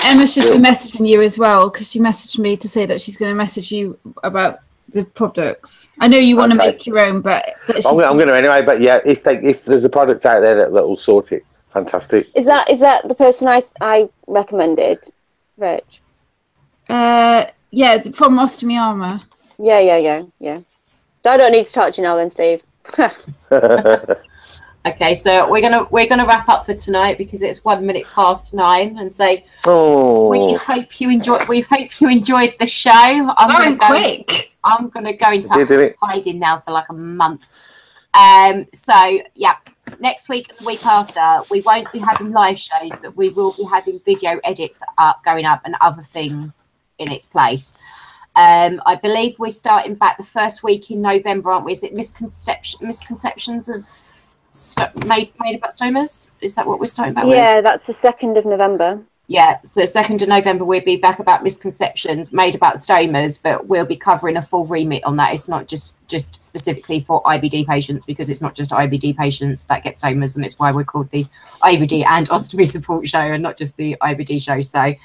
Emma should be messaging you as well, because she messaged me to say that she's going to message you about the products. I know you want to make your own, but I'm going to anyway. But yeah, if there's a product out there that will sort it, fantastic. Is that the person I recommended, Rich? Yeah, from Ostomy Armour. Yeah. So I don't need to talk to you now, then, Steve. Okay, so we're gonna wrap up for tonight because it's 1 minute past 9, and say we hope you enjoyed the show. I'm gonna go into hiding now for like a month. So yeah, next week and the week after we won't be having live shows, but we will be having video edits going up and other things in its place. I believe we're starting back the first week in November, aren't we? Is it misconceptions of made about stomas? Is that what we're starting back with? Yeah, that's the 2nd of November. Yeah, so 2nd of November we'll be back about misconceptions made about stomas, but we'll be covering a full remit on that. It's not just specifically for IBD patients, because it's not just IBD patients that get stomas, and it's why we're called the IBD and Ostomy Support Show and not just the IBD show. So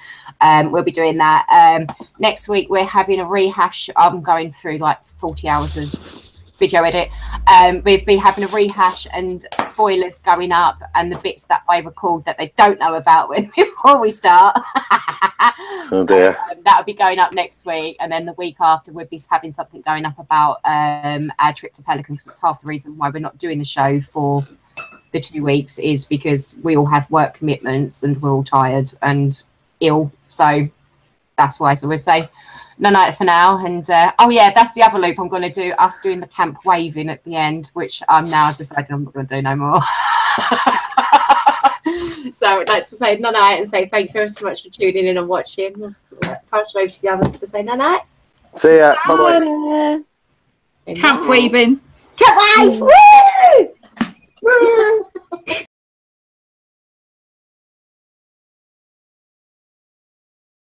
we'll be doing that. Next week we're having a rehash. I'm going through like 40 hours of video edit. We'll be having a rehash and spoilers going up, and the bits that I record that they don't know about before we start. Oh dear. So, that'll be going up next week, and then the week after we'll be having something going up about our trip to Pelican, because it's half the reason why we're not doing the show for the 2 weeks is because we all have work commitments and we're all tired and ill. So that's why. So we'll say no night for now. And oh yeah, that's the other loop I'm going to do, us doing the camp waving at the end, which I'm now deciding I'm not going to do no more. So I'd like to say no night and say thank you so much for tuning in and watching. We'll pass over to the others to say no night. See ya. Bye bye. Camp waving. Camp wave. Woo!